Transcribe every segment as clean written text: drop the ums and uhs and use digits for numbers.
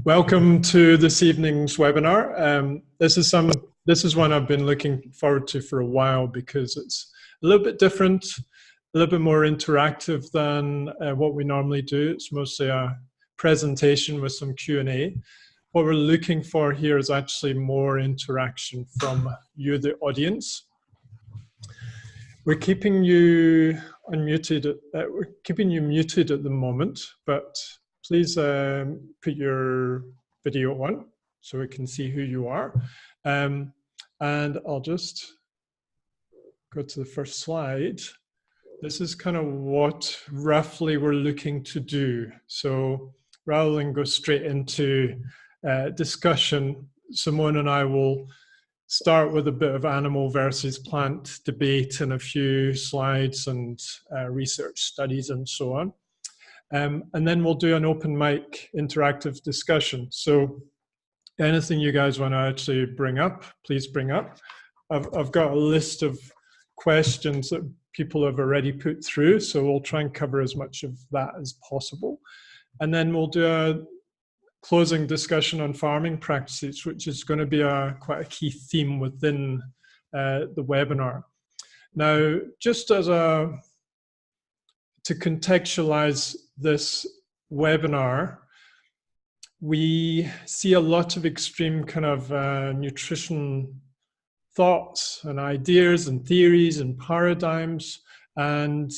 Welcome to this evening's webinar. This is one I've been looking forward to for a while because it's a little bit different, a little bit more interactive than what we normally do. It's mostly a presentation with some Q&A. What we're looking for here is actually more interaction from you, the audience. We're keeping you unmuted. We're keeping you muted at the moment, but please put your video on so we can see who you are. And I'll just go to the first slide. This is kind of what roughly we're looking to do. So rather than go straight into discussion, Simone and I will start with a bit of animal versus plant debate and a few slides and research studies and so on. And then we'll do an open mic interactive discussion. So anything you guys want to actually bring up, please bring up. I've got a list of questions that people have already put through, so we'll try and cover as much of that as possible. And then we'll do a closing discussion on farming practices, which is going to be quite a key theme within the webinar. Now, just as to contextualize this webinar, we see a lot of extreme kind of nutrition thoughts and ideas and theories and paradigms, and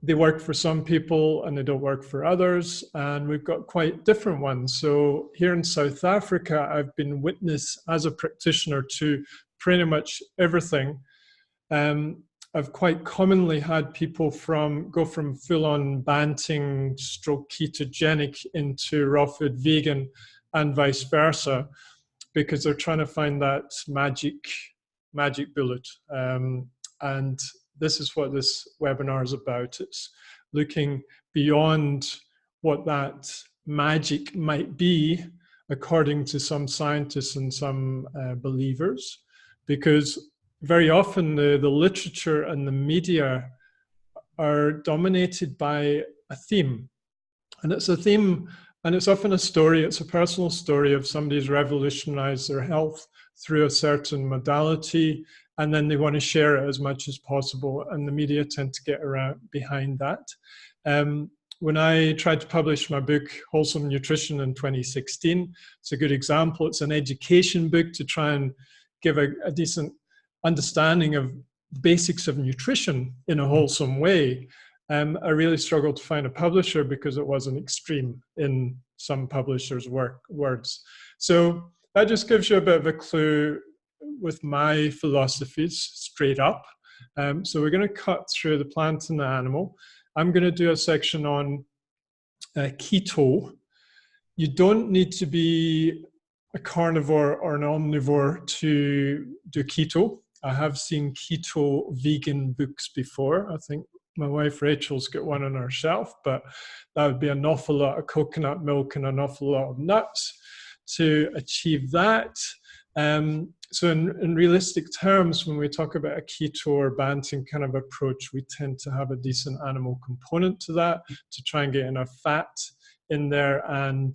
they work for some people and they don't work for others, and we've got quite different ones. So here in South Africa, I've been witness as a practitioner to pretty much everything. I've quite commonly had people go from full-on banting stroke ketogenic into raw food vegan and vice versa, because they're trying to find that magic bullet. And this is what this webinar is about. It's looking beyond what that magic might be, according to some scientists and some believers, because very often the literature and the media are dominated by a theme. And it's a theme, and it's often a story, it's a personal story of somebody who's revolutionized their health through a certain modality, and then they want to share it as much as possible, and the media tend to get around behind that. When I tried to publish my book, Wholesome Nutrition, in 2016, it's a good example. It's an education book to try and give a decent understanding of the basics of nutrition in a wholesome way. I really struggled to find a publisher because it wasn't extreme in some publishers' words. So that just gives you a bit of a clue with my philosophies straight up. So we're going to cut through the plant and the animal. I'm going to do a section on keto. You don't need to be a carnivore or an omnivore to do keto. I have seen keto vegan books before. I think my wife Rachel's got one on her shelf, but that would be an awful lot of coconut milk and an awful lot of nuts to achieve that. So in realistic terms, when we talk about a keto or banting kind of approach, we tend to have a decent animal component to that to try and get enough fat in there, and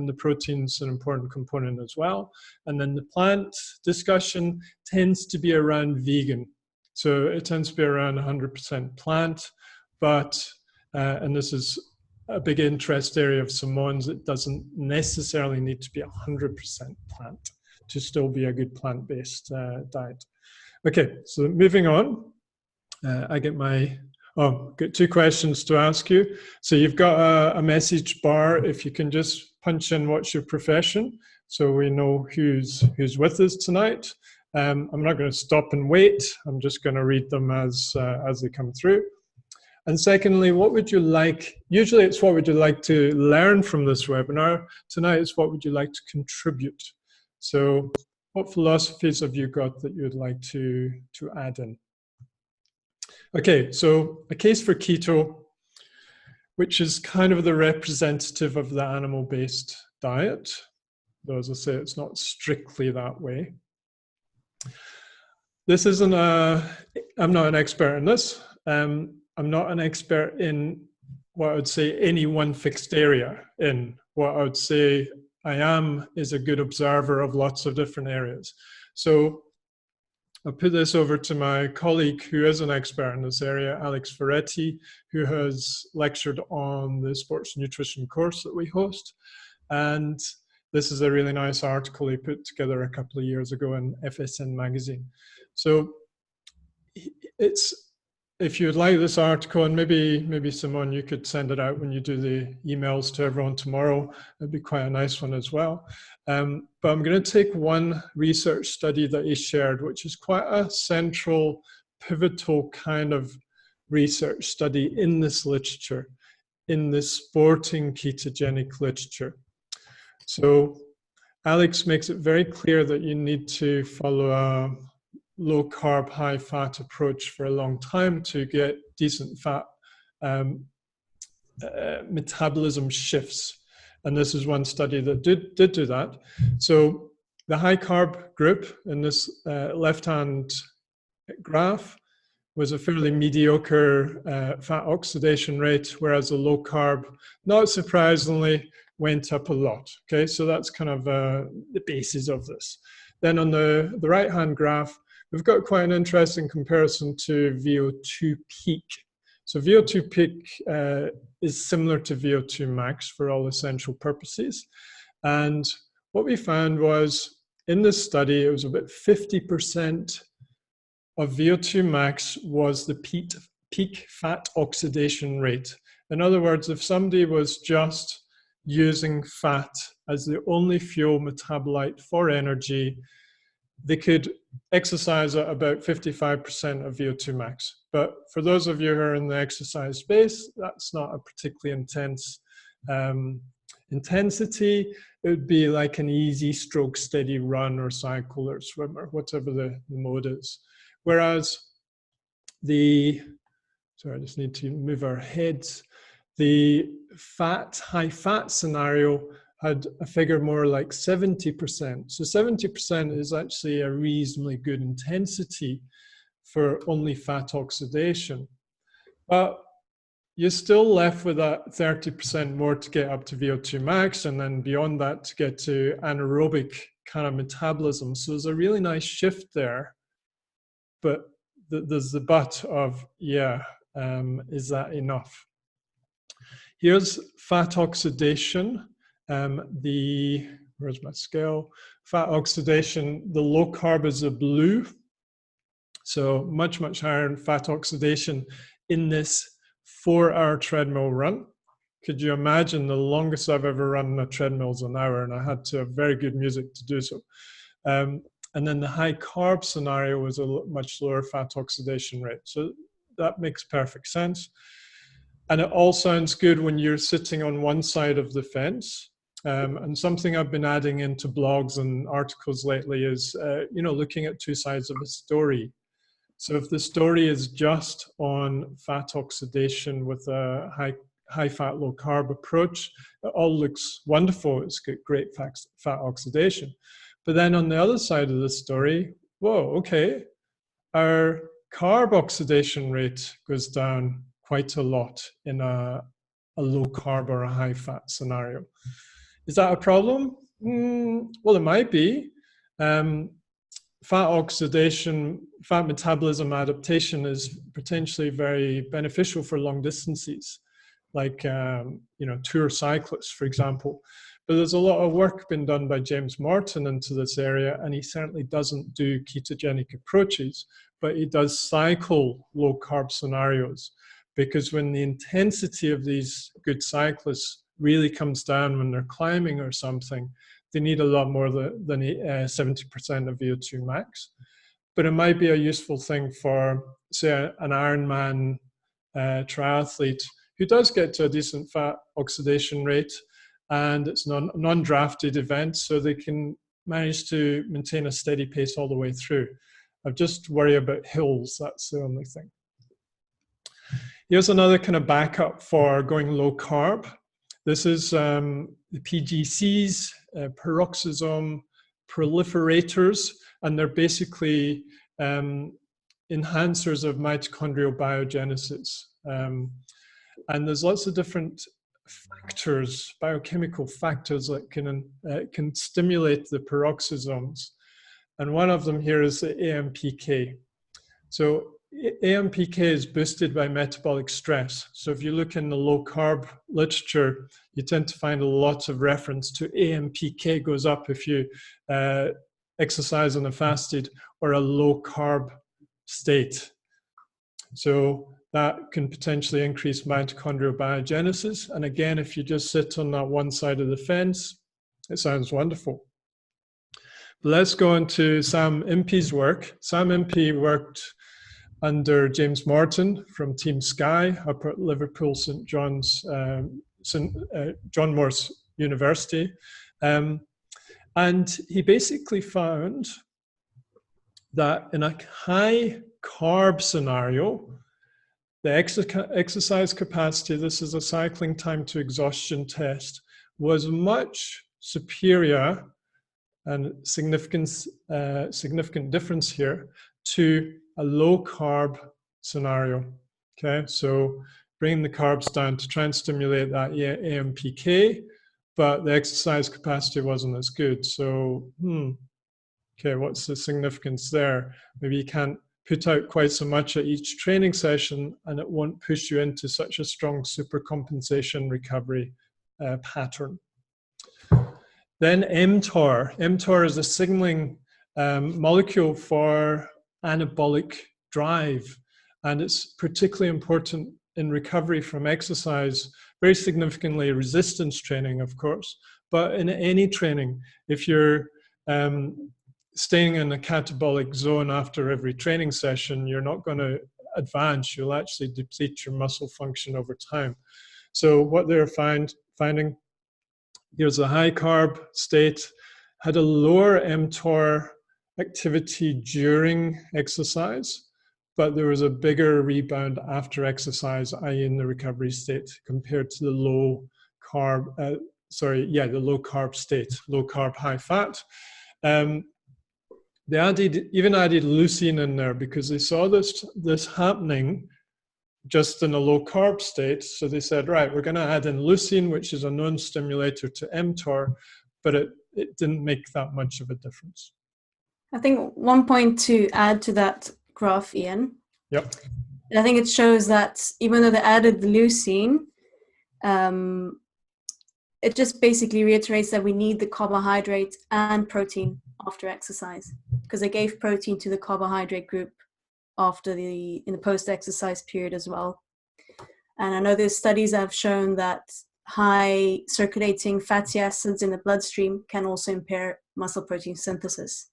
the protein's an important component as well. And then the plant discussion tends to be around vegan. So it tends to be around 100% plant, but, and this is a big interest area of Simone's, it doesn't necessarily need to be 100% plant to still be a good plant-based diet. Okay, so moving on, got two questions to ask you. So you've got a message bar. If you can just punch in what's your profession, so we know who's with us tonight. I'm not going to stop and wait. I'm just going to read them as they come through. And secondly, what would you like? Usually it's what would you like to learn from this webinar. Tonight it's what would you like to contribute. So what philosophies have you got that you'd like to add in? Okay, so a case for keto, which is kind of the representative of the animal-based diet, though as I say, it's not strictly that way. This isn't I'm not an expert in this. I'm not an expert in what I would say any one fixed area in. What I would say I am is a good observer of lots of different areas. So I'll put this over to my colleague who is an expert in this area, Alex Ferretti, who has lectured on the sports nutrition course that we host. And this is a really nice article he put together a couple of years ago in FSN magazine. So it's, if you'd like this article, and maybe Simone, you could send it out when you do the emails to everyone tomorrow. It'd be quite a nice one as well. But I'm going to take one research study that he shared, which is quite a central, pivotal kind of research study in this literature, in this sporting ketogenic literature. So Alex makes it very clear that you need to follow a low carb, high fat approach for a long time to get decent fat metabolism shifts. And this is one study that did do that. So the high carb group in this left-hand graph was a fairly mediocre fat oxidation rate, whereas the low carb, not surprisingly, went up a lot. Okay, so that's kind of the basis of this. Then on the right-hand graph, we've got quite an interesting comparison to VO2 peak. So VO2 peak is similar to VO2 max for all essential purposes. And what we found was, in this study, it was about 50% of VO2 max was the peak fat oxidation rate. In other words, if somebody was just using fat as the only fuel metabolite for energy, they could exercise at about 55% of VO2 max. But for those of you who are in the exercise space, that's not a particularly intense intensity. It would be like an easy stroke steady run or cycle or swim or whatever the mode is. Whereas sorry, I just need to move our heads. The high fat scenario had a figure more like 70%. So 70% is actually a reasonably good intensity for only fat oxidation. But you're still left with that 30% more to get up to VO2 max, and then beyond that to get to anaerobic kind of metabolism. So there's a really nice shift there. But there's the but of, yeah, is that enough? Here's fat oxidation. Where's my scale? Fat oxidation, the low carb is a blue. So much, much higher in fat oxidation in this 4-hour treadmill run. Could you imagine the longest I've ever run on a treadmill is an hour, and I had to have very good music to do so. And then the high carb scenario was a much lower fat oxidation rate. So that makes perfect sense. And it all sounds good when you're sitting on one side of the fence. And something I've been adding into blogs and articles lately is, looking at two sides of a story. So if the story is just on fat oxidation with a high fat, low carb approach, it all looks wonderful. It's got great fat oxidation. But then on the other side of the story, whoa, okay, our carb oxidation rate goes down quite a lot in a low carb or a high fat scenario. Is that a problem? Well, it might be. Fat oxidation, fat metabolism adaptation is potentially very beneficial for long distances, like tour cyclists, for example. But there's a lot of work been done by James Morton into this area, and he certainly doesn't do ketogenic approaches, but he does cycle low carb scenarios, because when the intensity of these good cyclists really comes down when they're climbing or something, they need a lot more than 70% of VO2 max. But it might be a useful thing for, say, an Ironman triathlete who does get to a decent fat oxidation rate, and it's a non-drafted event, so they can manage to maintain a steady pace all the way through. I just worry about hills, that's the only thing. Here's another kind of backup for going low carb. This is the PGCs, peroxisome proliferators, and they're basically enhancers of mitochondrial biogenesis. And there's lots of different factors, biochemical factors that can stimulate the peroxisomes. And one of them here is the AMPK. So AMPK is boosted by metabolic stress. So if you look in the low carb literature, you tend to find a lot of reference to AMPK goes up if you exercise on a fasted or a low carb state. So that can potentially increase mitochondrial biogenesis. And again, if you just sit on that one side of the fence, it sounds wonderful. But let's go on to Sam Impey's work. Sam Impey worked under James Morton from Team Sky up at Liverpool St John's, John Moores University. And he basically found that in a high carb scenario, the exercise capacity, this is a cycling time to exhaustion test, was much superior, and significant difference here, to a low carb scenario. Okay, so bringing the carbs down to try and stimulate that AMPK, but the exercise capacity wasn't as good. So, okay, what's the significance there? Maybe you can't put out quite so much at each training session, and it won't push you into such a strong supercompensation recovery pattern. Then mTOR. mTOR is a signaling molecule for anabolic drive, and it's particularly important in recovery from exercise, very significantly resistance training, of course, but in any training, if you're staying in a catabolic zone after every training session, you're not going to advance. You'll actually deplete your muscle function over time. So what they're finding, here's a high carb state, had a lower mTOR activity during exercise, but there was a bigger rebound after exercise, i.e. in the recovery state, compared to the low carb, the low carb state, low carb, high fat. They even added leucine in there because they saw this happening just in a low carb state. So they said, right, we're going to add in leucine, which is a known stimulator to mTOR, but it didn't make that much of a difference. I think one point to add to that graph, Ian. Yep. I think it shows that even though they added the leucine, it just basically reiterates that we need the carbohydrate and protein after exercise, because they gave protein to the carbohydrate group in the post-exercise period as well. And I know there's studies that have shown that high circulating fatty acids in the bloodstream can also impair muscle protein synthesis.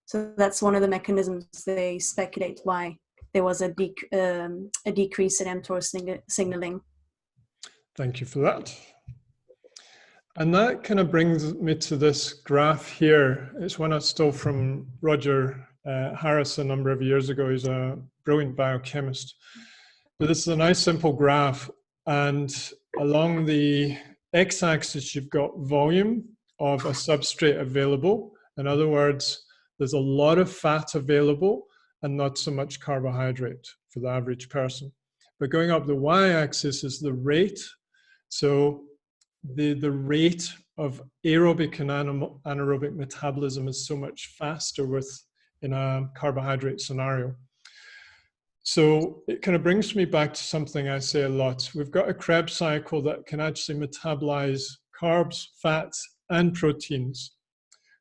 So that's one of the mechanisms they speculate why there was a decrease in mTOR signaling. Thank you for that. And that kind of brings me to this graph here. It's one I stole from Roger Harris a number of years ago. He's a brilliant biochemist. But this is a nice simple graph, and along the x-axis you've got volume of a substrate available. In other words, there's a lot of fat available and not so much carbohydrate for the average person. But going up the y-axis is the rate. So the rate of aerobic and anaerobic metabolism is so much faster in a carbohydrate scenario. So it kind of brings me back to something I say a lot. We've got a Krebs cycle that can actually metabolize carbs, fats, and proteins.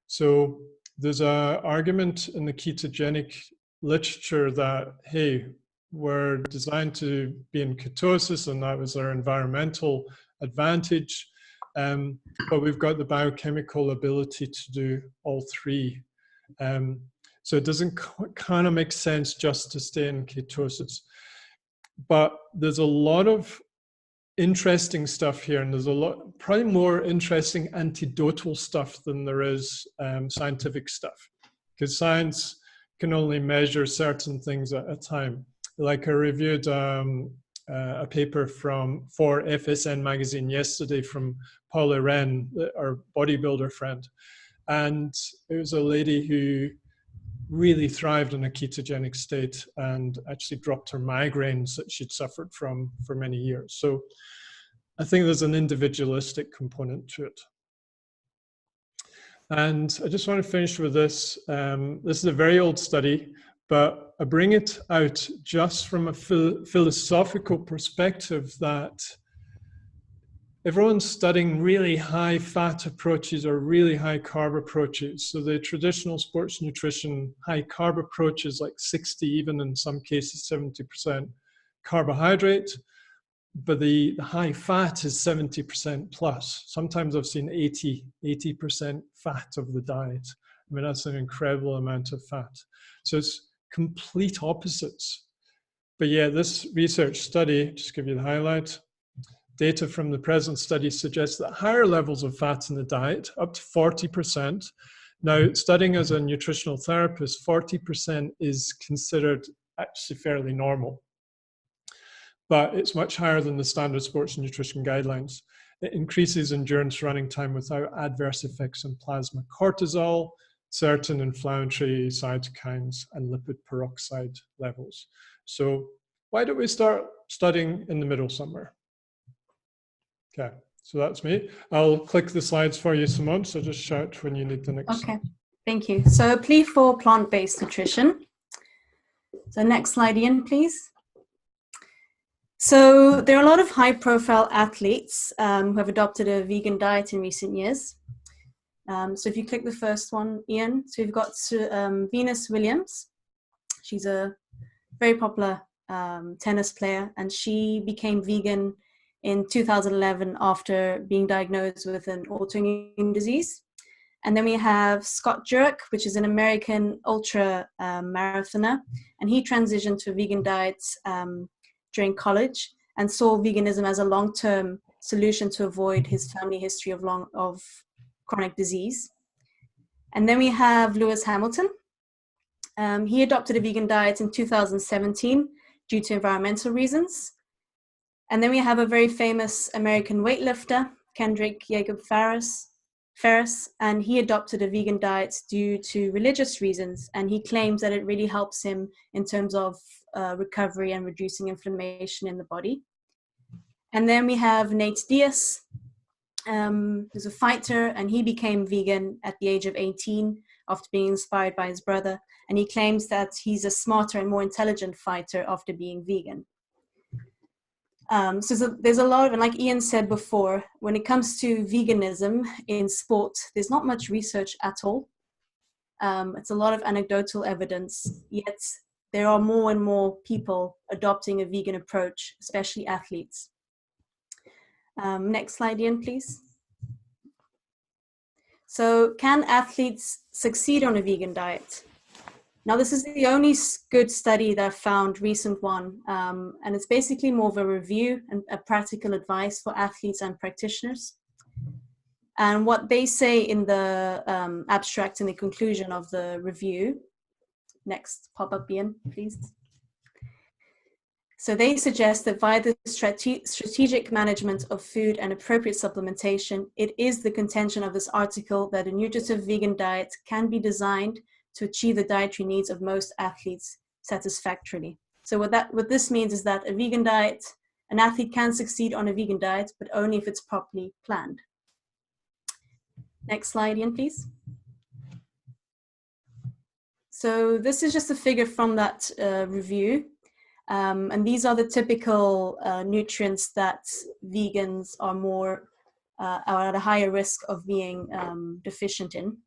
So there's an argument in the ketogenic literature that, hey, we're designed to be in ketosis, and that was our environmental advantage. But we've got the biochemical ability to do all three. So it doesn't kind of make sense just to stay in ketosis. But there's a lot of interesting stuff here, and there's probably more interesting anecdotal stuff than there is scientific stuff, because science can only measure certain things at a time. Like I reviewed a paper for FSN magazine yesterday from Paula Wren, our bodybuilder friend, and it was a lady who really thrived in a ketogenic state and actually dropped her migraines that she'd suffered from for many years. So I think there's an individualistic component to it. And I just want to finish with this. This is a very old study, but I bring it out just from a philosophical perspective that everyone's studying really high fat approaches or really high carb approaches. So the traditional sports nutrition high carb approach is like 60, even in some cases 70% carbohydrate. But the high fat is 70% plus. Sometimes I've seen 80% fat of the diet. I mean, that's an incredible amount of fat. So it's complete opposites. But yeah, this research study, just give you the highlight, data from the present study suggests that higher levels of fat in the diet, up to 40%. Now, studying as a nutritional therapist, 40% is considered actually fairly normal. But it's much higher than the standard sports nutrition guidelines. It increases endurance running time without adverse effects on plasma cortisol, certain inflammatory cytokines, and lipid peroxide levels. So why don't we start studying in the middle somewhere? Okay, so that's me. I'll click the slides for you, Simone, so just shout when you need the next. Okay, thank you. So a plea for plant-based nutrition. So next slide, Ian, please. So there are a lot of high-profile athletes who have adopted a vegan diet in recent years. So if you click the first one, Ian, so we've got Venus Williams. She's a very popular tennis player, and she became vegan in 2011 after being diagnosed with an autoimmune disease. And then we have Scott Jurek, which is an American ultra marathoner, and he transitioned to a vegan diet during college and saw veganism as a long-term solution to avoid his family history of chronic disease. And then we have Lewis Hamilton. He adopted a vegan diet in 2017 due to environmental reasons. And then we have a very famous American weightlifter, Kendrick Jacob Ferris, and he adopted a vegan diet due to religious reasons. And he claims that it really helps him in terms of recovery and reducing inflammation in the body. And then we have Nate Diaz, who's a fighter, and he became vegan at the age of 18 after being inspired by his brother. And he claims that he's a smarter and more intelligent fighter after being vegan. So there's a lot of, and like Ian said before, when it comes to veganism in sport, there's not much research at all. It's a lot of anecdotal evidence, yet there are more and more people adopting a vegan approach, especially athletes. Next slide, Ian, please. So can athletes succeed on a vegan diet? Now, this is the only good study that I found, recent one, and it's basically more of a review and a practical advice for athletes and practitioners. And what they say in the abstract in the conclusion of the review, next pop-up, Ian, please. So they suggest that via the strategic management of food and appropriate supplementation, it is the contention of this article that a nutritive vegan diet can be designed to achieve the dietary needs of most athletes satisfactorily. So what this means is that a vegan diet, an athlete can succeed on a vegan diet, but only if it's properly planned. Next slide, Ian, please. So this is just a figure from that review. And these are the typical nutrients that vegans are are at a higher risk of being deficient in.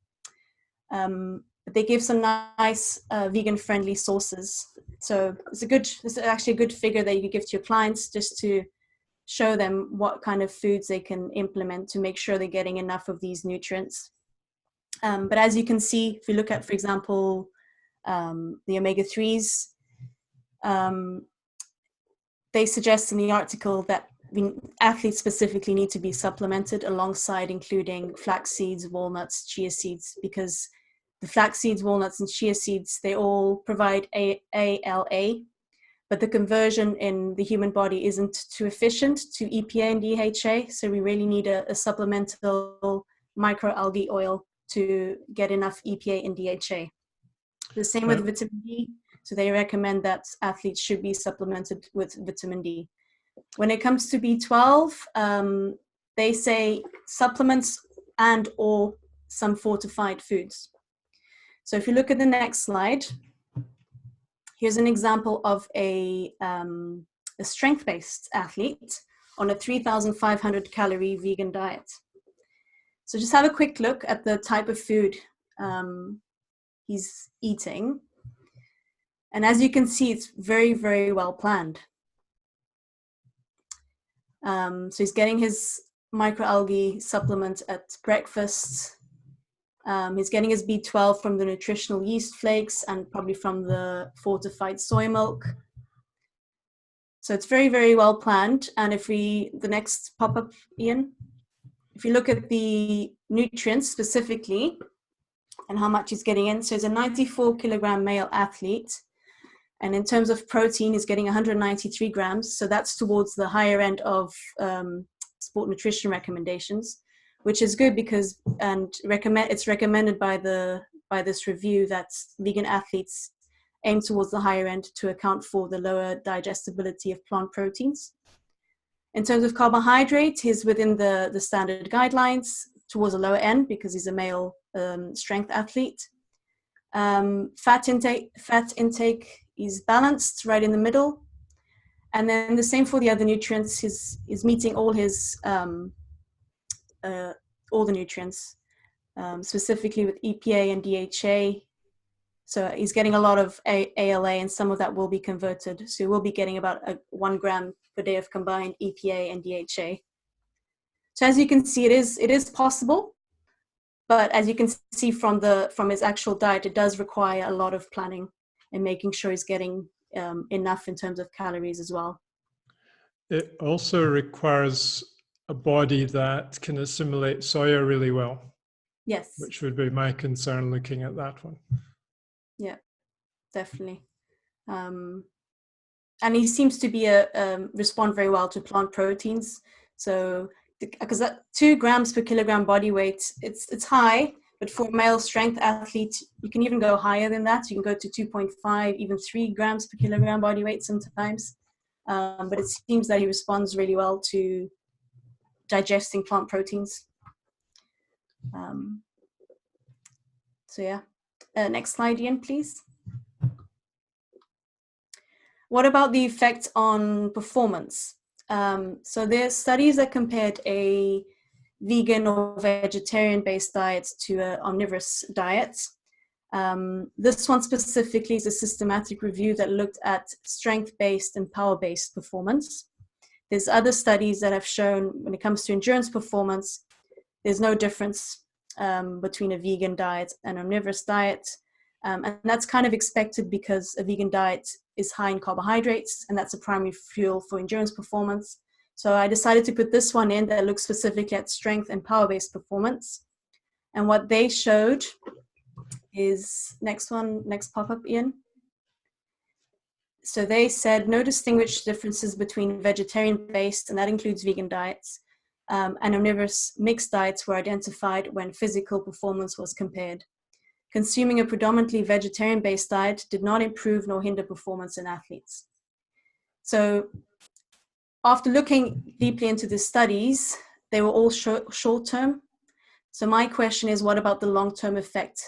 But they give some nice vegan-friendly sources. So it's actually a good figure that you can give to your clients just to show them what kind of foods they can implement to make sure they're getting enough of these nutrients. But as you can see, if you look at, for example, the omega-3s, they suggest in the article that athletes specifically need to be supplemented alongside including flax seeds, walnuts, chia seeds, because the flax seeds, walnuts, and chia seeds, they all provide ALA, but the conversion in the human body isn't too efficient to EPA and DHA, so we really need a supplemental microalgae oil to get enough EPA and DHA. The same with vitamin D. So they recommend that athletes should be supplemented with vitamin D. When it comes to B12, they say supplements and or some fortified foods. So if you look at the next slide, here's an example of a strength-based athlete on a 3,500 calorie vegan diet. So just have a quick look at the type of food he's eating. And as you can see, it's very, very well planned. So he's getting his microalgae supplement at breakfast. He's getting his B12 from the nutritional yeast flakes and probably from the fortified soy milk. So it's very, very well planned. And if the next pop-up, Ian, if you look at the nutrients specifically and how much he's getting in, so he's a 94 kilogram male athlete. And in terms of protein, he's getting 193 grams. So that's towards the higher end of sport nutrition recommendations, which is good because it's recommended by this review that vegan athletes aim towards the higher end to account for the lower digestibility of plant proteins. In terms of carbohydrate, he's within the standard guidelines towards the lower end because he's a male strength athlete. Fat intake is balanced right in the middle. And then the same for the other nutrients. He's meeting all the nutrients, specifically with EPA and DHA. So he's getting a lot of ALA, and some of that will be converted. So we'll be getting about 1 gram per day of combined EPA and DHA. So as you can see, it is possible, but as you can see from his actual diet, it does require a lot of planning and making sure he's getting enough in terms of calories as well. It also requires a body that can assimilate soya really well. Yes. Which would be my concern looking at that one. Yeah, definitely. And he seems to be respond very well to plant proteins. So because 2 grams per kilogram body weight, it's high, but for a male strength athlete, you can even go higher than that. You can go to 2.5, even 3 grams per kilogram body weight sometimes. But it seems that he responds really well to digesting plant proteins. So yeah. Next slide, Ian, please. What about the effect on performance? So there are studies that compared a vegan or vegetarian-based diet to an omnivorous diet. This one specifically is a systematic review that looked at strength-based and power-based performance. There's other studies that have shown when it comes to endurance performance, there's no difference between a vegan diet and omnivorous diet. And that's kind of expected because a vegan diet is high in carbohydrates, and that's a primary fuel for endurance performance. So I decided to put this one in that looks specifically at strength and power-based performance. And what they showed is, next pop-up, Ian. So they said no distinguished differences between vegetarian-based, and that includes vegan diets, and omnivorous mixed diets were identified when physical performance was compared. Consuming a predominantly vegetarian-based diet did not improve nor hinder performance in athletes. So after looking deeply into the studies, they were all short-term. So my question is, what about the long-term effect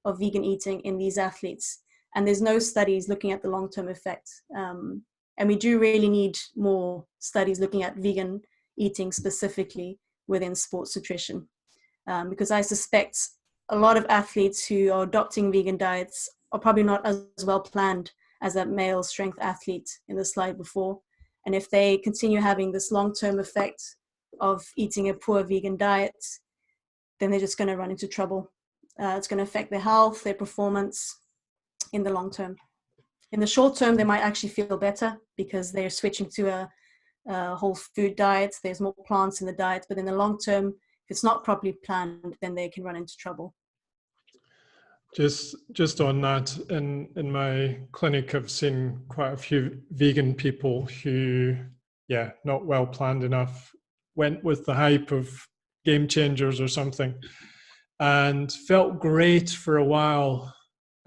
of vegan eating in these athletes? And there's no studies looking at the long-term effect. And we do really need more studies looking at vegan eating specifically within sports nutrition. Because I suspect a lot of athletes who are adopting vegan diets are probably not as well planned as that male strength athlete in the slide before. And if they continue having this long-term effect of eating a poor vegan diet, then they're just going to run into trouble. It's going to affect their health, their performance in the long term. In the short term, they might actually feel better because they're switching to a whole food diet. There's more plants in the diet, but in the long term, if it's not properly planned, then they can run into trouble. Just on that, in my clinic, I've seen quite a few vegan people who, not well planned enough, went with the hype of game changers or something and felt great for a while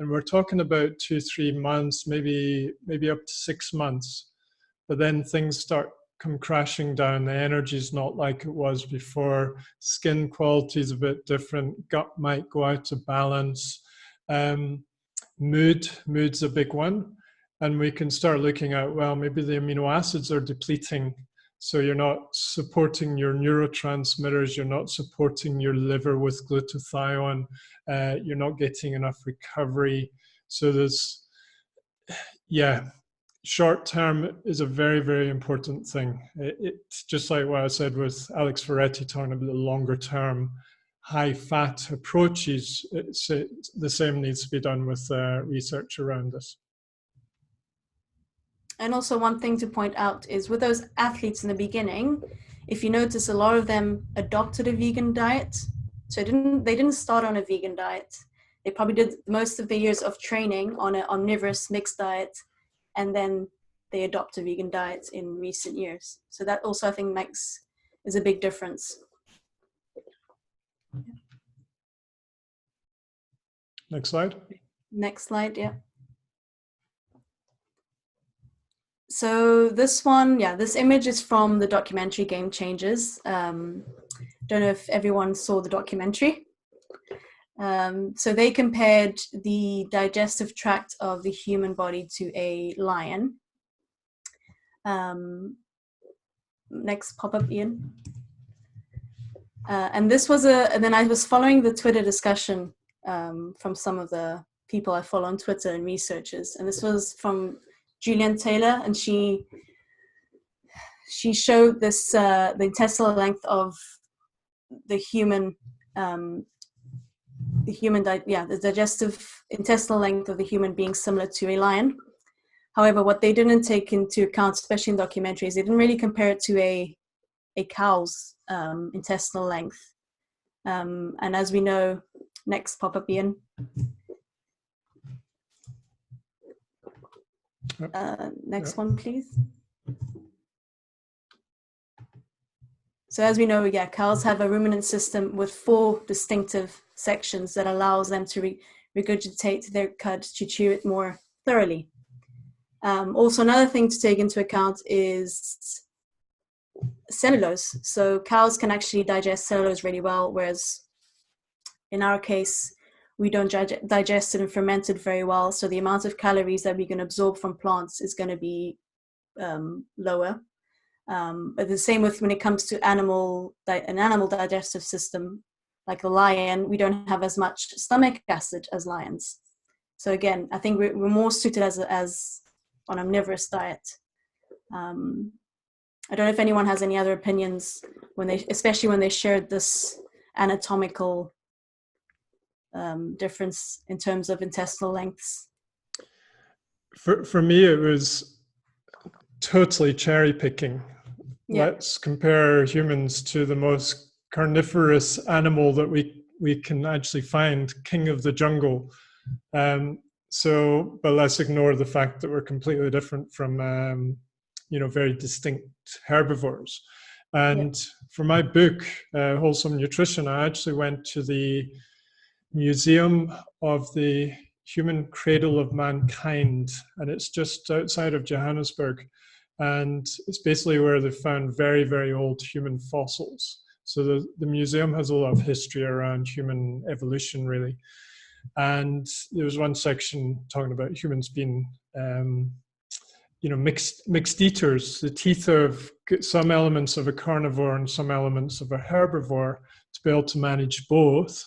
And we're talking about 2-3 months, maybe up to 6 months. But then things start come crashing down. The energy is not like it was before. Skin quality is a bit different. Gut might go out of balance. Mood's a big one. And we can start looking at, well, maybe the amino acids are depleting. So you're not supporting your neurotransmitters. You're not supporting your liver with glutathione. You're not getting enough recovery. So there's, yeah, short term is a very, very important thing. It's just like what I said with Alex Ferretti talking about the longer term high fat approaches. The same needs to be done with research around this. And also one thing to point out is with those athletes in the beginning, if you notice, a lot of them adopted a vegan diet. So they didn't start on a vegan diet. They probably did most of the years of training on an omnivorous mixed diet, and then they adopt a vegan diet in recent years. So that also, I think, is a big difference. Next slide. Next slide, yeah. So this one, yeah, this image is from the documentary Game Changers. Don't know if everyone saw the documentary. So they compared the digestive tract of the human body to a lion. Next pop-up, Ian. And this was and then I was following the Twitter discussion from some of the people I follow on Twitter and researchers. And this was from Julianne Taylor, and she showed this the intestinal length of the human the digestive intestinal length of the human being similar to a lion. However, what they didn't take into account, especially in documentaries, they didn't really compare it to a cow's intestinal length. And as we know, next pop-up, Ian. Next one, please. So as we know, yeah, cows have a ruminant system with 4 distinctive sections that allows them to regurgitate their cud to chew it more thoroughly. Also, another thing to take into account is cellulose. So cows can actually digest cellulose really well, whereas in our case, we don't digest it and ferment it very well. So the amount of calories that we can absorb from plants is going to be lower. But the same with when it comes to an animal digestive system, like the lion, we don't have as much stomach acid as lions. So again, I think we're more suited as on omnivorous diet. I don't know if anyone has any other opinions especially when they shared this anatomical difference in terms of intestinal lengths. For me, it was totally cherry picking. Yeah. Let's compare humans to the most carnivorous animal that we can actually find, king of the jungle. But let's ignore the fact that we're completely different from very distinct herbivores. And for my book, Wholesome Nutrition, I actually went to the Museum of the Human Cradle of Mankind, and it's just outside of Johannesburg. And it's basically where they found very, very old human fossils. So the museum has a lot of history around human evolution, really. And there was one section talking about humans being, mixed eaters. The teeth of some elements of a carnivore and some elements of a herbivore to be able to manage both.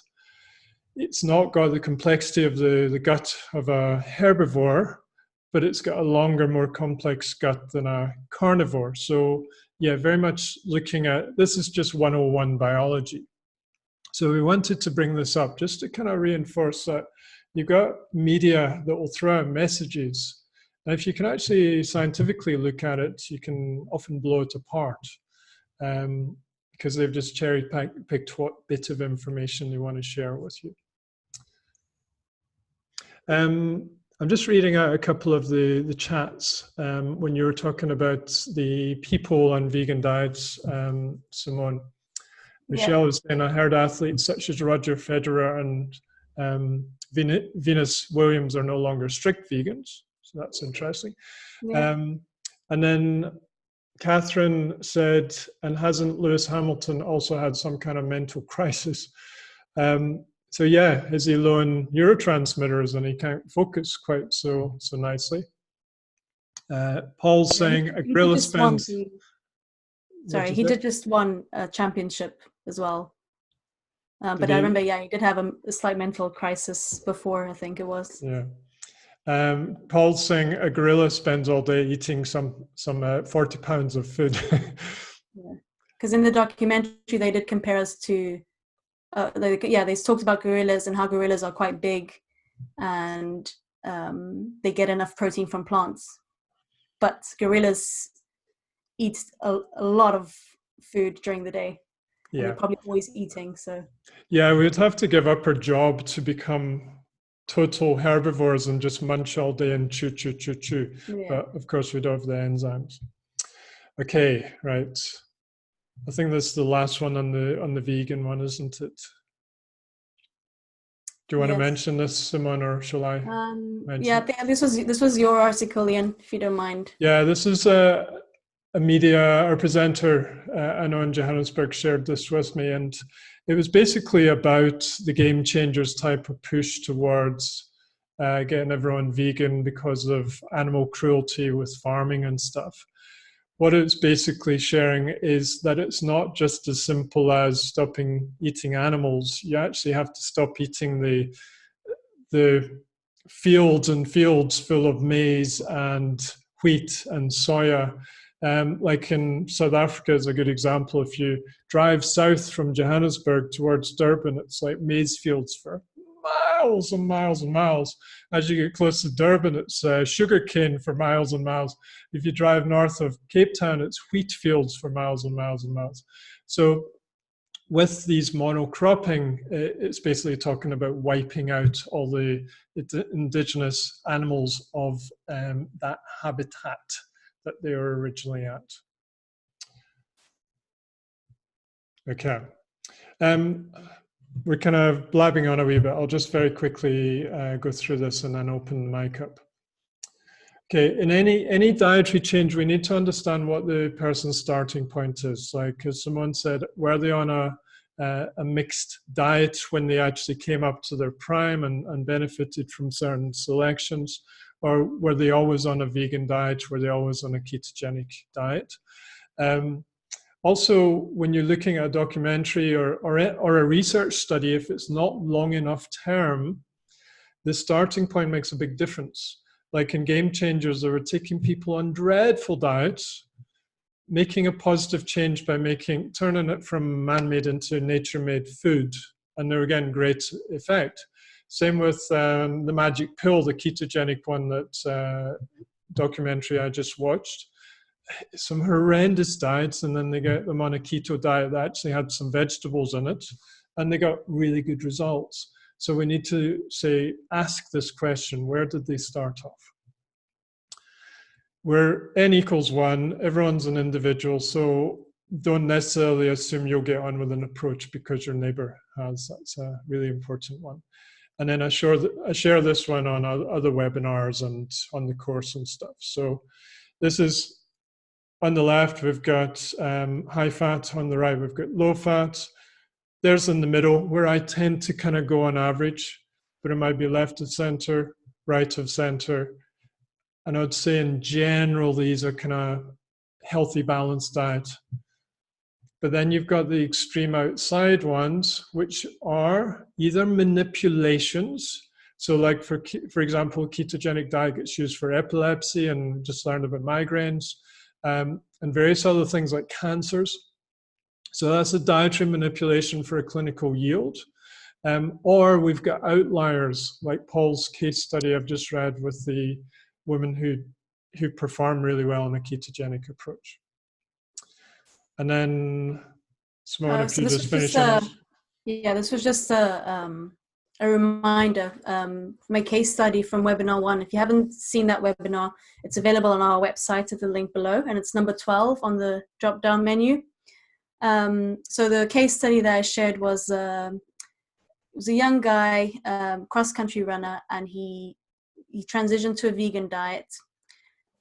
It's not got the complexity of the gut of a herbivore, but it's got a longer, more complex gut than a carnivore. So yeah, very much looking at, this is just 101 biology. So we wanted to bring this up just to kind of reinforce that you've got media that will throw out messages. And if you can actually scientifically look at it, you can often blow it apart because they've just cherry picked what bit of information they want to share with you. I'm just reading out a couple of the chats when you were talking about the people on vegan diets, Simone. Michelle was saying, I heard athletes such as Roger Federer and Venus Williams are no longer strict vegans. So that's interesting. Yeah. And then Catherine said, and hasn't Lewis Hamilton also had some kind of mental crisis? So yeah, is he low in neurotransmitters and he can't focus quite so nicely? Paul's saying a gorilla spends... Sorry, he did just won a championship as well. But I remember, yeah, he did have a slight mental crisis before, I think it was. Yeah. Paul's saying a gorilla spends all day eating some 40 pounds of food. Yeah, because in the documentary they did compare us to, they talked about gorillas and how gorillas are quite big, and they get enough protein from plants. But gorillas eat a lot of food during the day. Yeah. And they're probably always eating. So yeah, we would have to give up our job to become total herbivores and just munch all day and chew. Yeah. But of course we don't have the enzymes. Okay, right. I think this is the last one on the vegan one, isn't it? Do you want to mention this, Simone, or shall I? Yeah, this was your article, Ian, if you don't mind. Yeah, this is a media or presenter I know in Johannesburg shared this with me, and it was basically about the Game Changers type of push towards getting everyone vegan because of animal cruelty with farming and stuff. What it's basically sharing is that it's not just as simple as stopping eating animals. You actually have to stop eating the fields and fields full of maize and wheat and soya. Like in South Africa is a good example. If you drive south from Johannesburg towards Durban, it's like maize fields for miles and miles and miles. As you get close to Durban, it's sugarcane for miles and miles. If you drive north of Cape Town, it's wheat fields for miles and miles and miles. So with these monocropping, it's basically talking about wiping out all the indigenous animals of that habitat that they were originally at. Okay. We're kind of blabbing on a wee bit. I'll just very quickly go through this and then open the mic up. Okay, in any dietary change, we need to understand what the person's starting point is. Like as Simone said, were they on a mixed diet when they actually came up to their prime and benefited from certain selections? Or were they always on a vegan diet? Were they always on a ketogenic diet? Also, when you're looking at a documentary or a research study, if it's not long enough term, the starting point makes a big difference. Like in Game Changers, they were taking people on dreadful diets, making a positive change by turning it from man-made into nature-made food. And there again, great effect. Same with the magic pill, the ketogenic one that documentary I just watched. Some horrendous diets, and then they get them on a keto diet that actually had some vegetables in it, and they got really good results. So we need to ask this question, where did they start off? Where n equals 1, everyone's an individual, so don't necessarily assume you'll get on with an approach because your neighbor has. That's a really important one. And then I share this one on other webinars and on the course and stuff. So this is, on the left, we've got high fat. On the right, we've got low fat. There's in the middle where I tend to kind of go on average, but it might be left of center, right of center. And I would say in general, these are kind of healthy, balanced diet. But then you've got the extreme outside ones, which are either manipulations. So like for example, ketogenic diet gets used for epilepsy, and just learned about migraines, and various other things like cancers. So that's a dietary manipulation for a clinical yield. Or we've got outliers, like Paul's case study I've just read with the women who perform really well in a ketogenic approach. And then, Simone, if you just finish on this. Yeah, this was just a reminder, my case study from webinar 1. If you haven't seen that webinar, it's available on our website at the link below, and it's number 12 on the drop-down menu. So the case study that I shared was was a young guy, cross-country runner, and he transitioned to a vegan diet.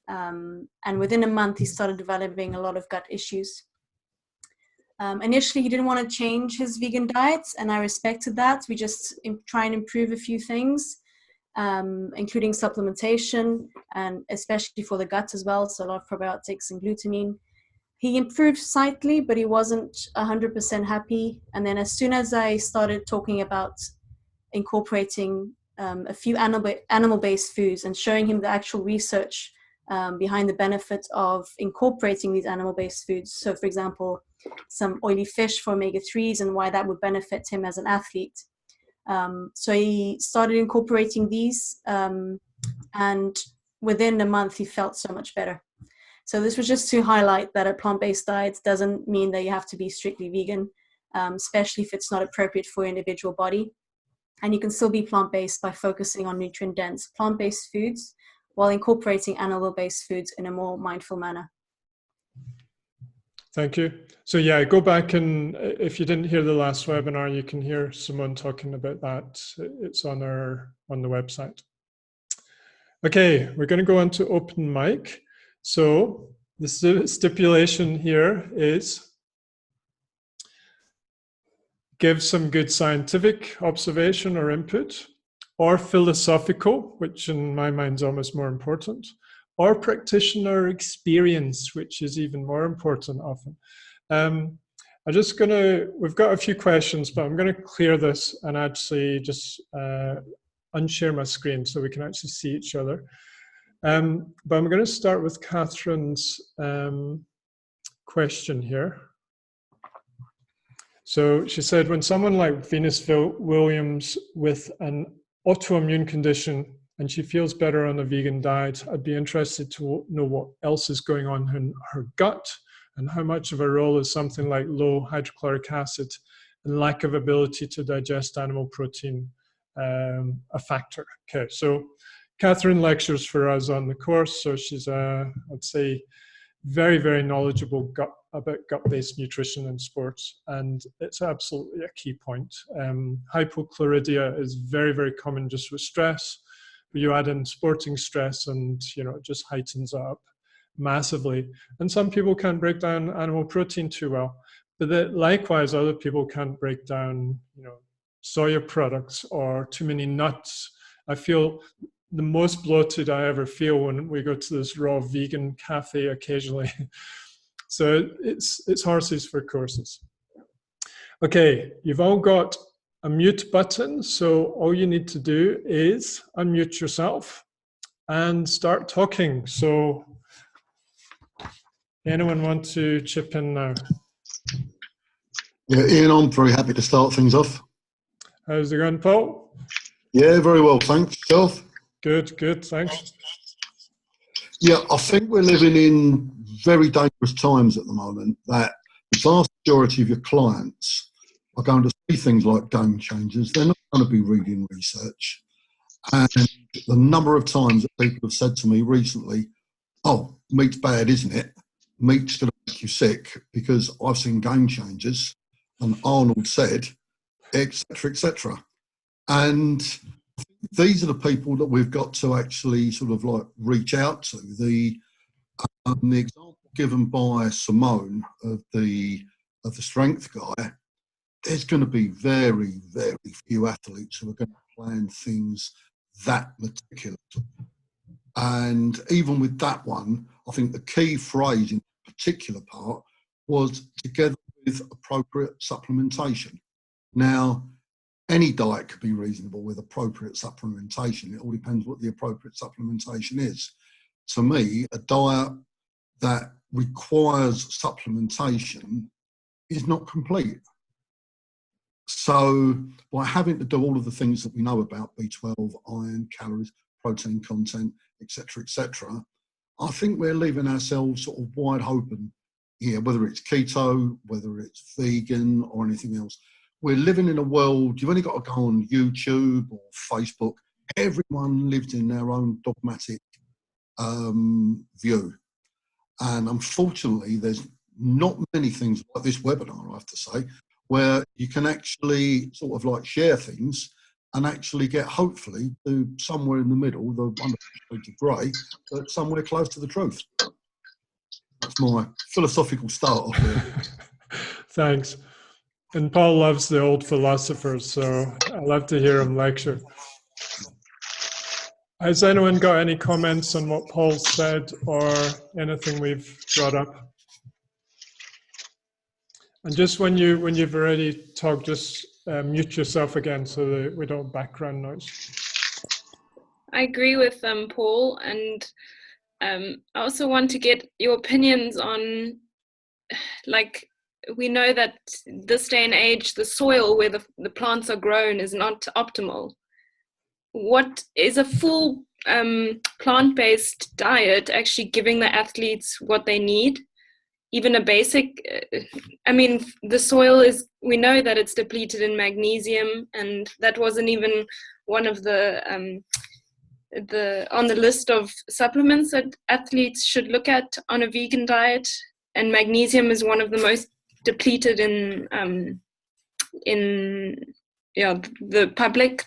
And within a month, he started developing a lot of gut issues. Initially, he didn't want to change his vegan diet, and I respected that. We just try and improve a few things, including supplementation, and especially for the gut as well, so a lot of probiotics and glutamine. He improved slightly, but he wasn't 100% happy. And then as soon as I started talking about incorporating a few animal-based foods and showing him the actual research behind the benefit of incorporating these animal-based foods, so for example, some oily fish for omega-3s and why that would benefit him as an athlete. So he started incorporating these, and within a month he felt so much better. So this was just to highlight that a plant-based diet doesn't mean that you have to be strictly vegan, especially if it's not appropriate for your individual body. And you can still be plant-based by focusing on nutrient-dense plant-based foods while incorporating animal-based foods in a more mindful manner. Thank you. So yeah, go back, and if you didn't hear the last webinar, you can hear Simone talking about that. It's on the website. Okay, we're going to go on to open mic. So the stipulation here is give some good scientific observation or input, or philosophical, which in my mind is almost more important, or practitioner experience, which is even more important often. We've got a few questions, but I'm going to clear this and actually just unshare my screen so we can actually see each other. But I'm going to start with Catherine's question here. So she said, when someone like Venus Williams with an autoimmune condition and she feels better on a vegan diet, I'd be interested to know what else is going on in her gut and how much of a role is something like low hydrochloric acid and lack of ability to digest animal protein a factor. Okay, so Catherine lectures for us on the course, so she's, I'd say, very, very knowledgeable about gut-based nutrition in sports, and it's absolutely a key point. Hypochlorhydria is very, very common just with stress. You add in sporting stress and, you know, it just heightens up massively. And some people can't break down animal protein too well, but that likewise other people can't break down, you know, soya products or too many nuts. I feel the most bloated I ever feel when we go to this raw vegan cafe occasionally. So it's horses for courses. Okay, you've all got a mute button, so all you need to do is unmute yourself and start talking. So anyone want to chip in now? Yeah, Ian, I'm very happy to start things off. How's it going, Paul? Yeah, very well, thanks. Yourself? Good, good, thanks. Yeah, I think we're living in very dangerous times at the moment, that the vast majority of your clients are going to see things like game changers. They're not going to be reading research. And the number of times that people have said to me recently, oh, meat's bad, isn't it? Meat's going to make you sick because I've seen game changers and Arnold said, etc., etc. And these are the people that we've got to actually sort of like reach out to. The example given by Simone of the strength guy, there's going to be very, very few athletes who are going to plan things that meticulous. And even with that one, I think the key phrase in the particular part was together with appropriate supplementation. Now, any diet could be reasonable with appropriate supplementation. It all depends what the appropriate supplementation is. To me, a diet that requires supplementation is not complete. So by having to do all of the things that we know about B12, iron, calories, protein content, etc., I think we're leaving ourselves sort of wide open here, whether it's keto, whether it's vegan or anything else. We're living in a world, you've only got to go on YouTube or Facebook. Everyone lives in their own dogmatic view. And unfortunately, there's not many things like this webinar, I have to say, where you can actually sort of like share things and actually get hopefully to somewhere in the middle, the shades of grey, but somewhere close to the truth. That's my philosophical start off there. Thanks. And Paul loves the old philosophers, so I love to hear him lecture. Has anyone got any comments on what Paul said or anything we've brought up? And just when you've already talked, just mute yourself again so that we don't have background noise. I agree with Paul, and I also want to get your opinions on, like, we know that this day and age, the soil where the plants are grown is not optimal. What is a full plant-based diet actually giving the athletes what they need? Even a basic, I mean, the soil is, we know that it's depleted in magnesium, and that wasn't even one of the on the list of supplements that athletes should look at on a vegan diet. And magnesium is one of the most depleted in the public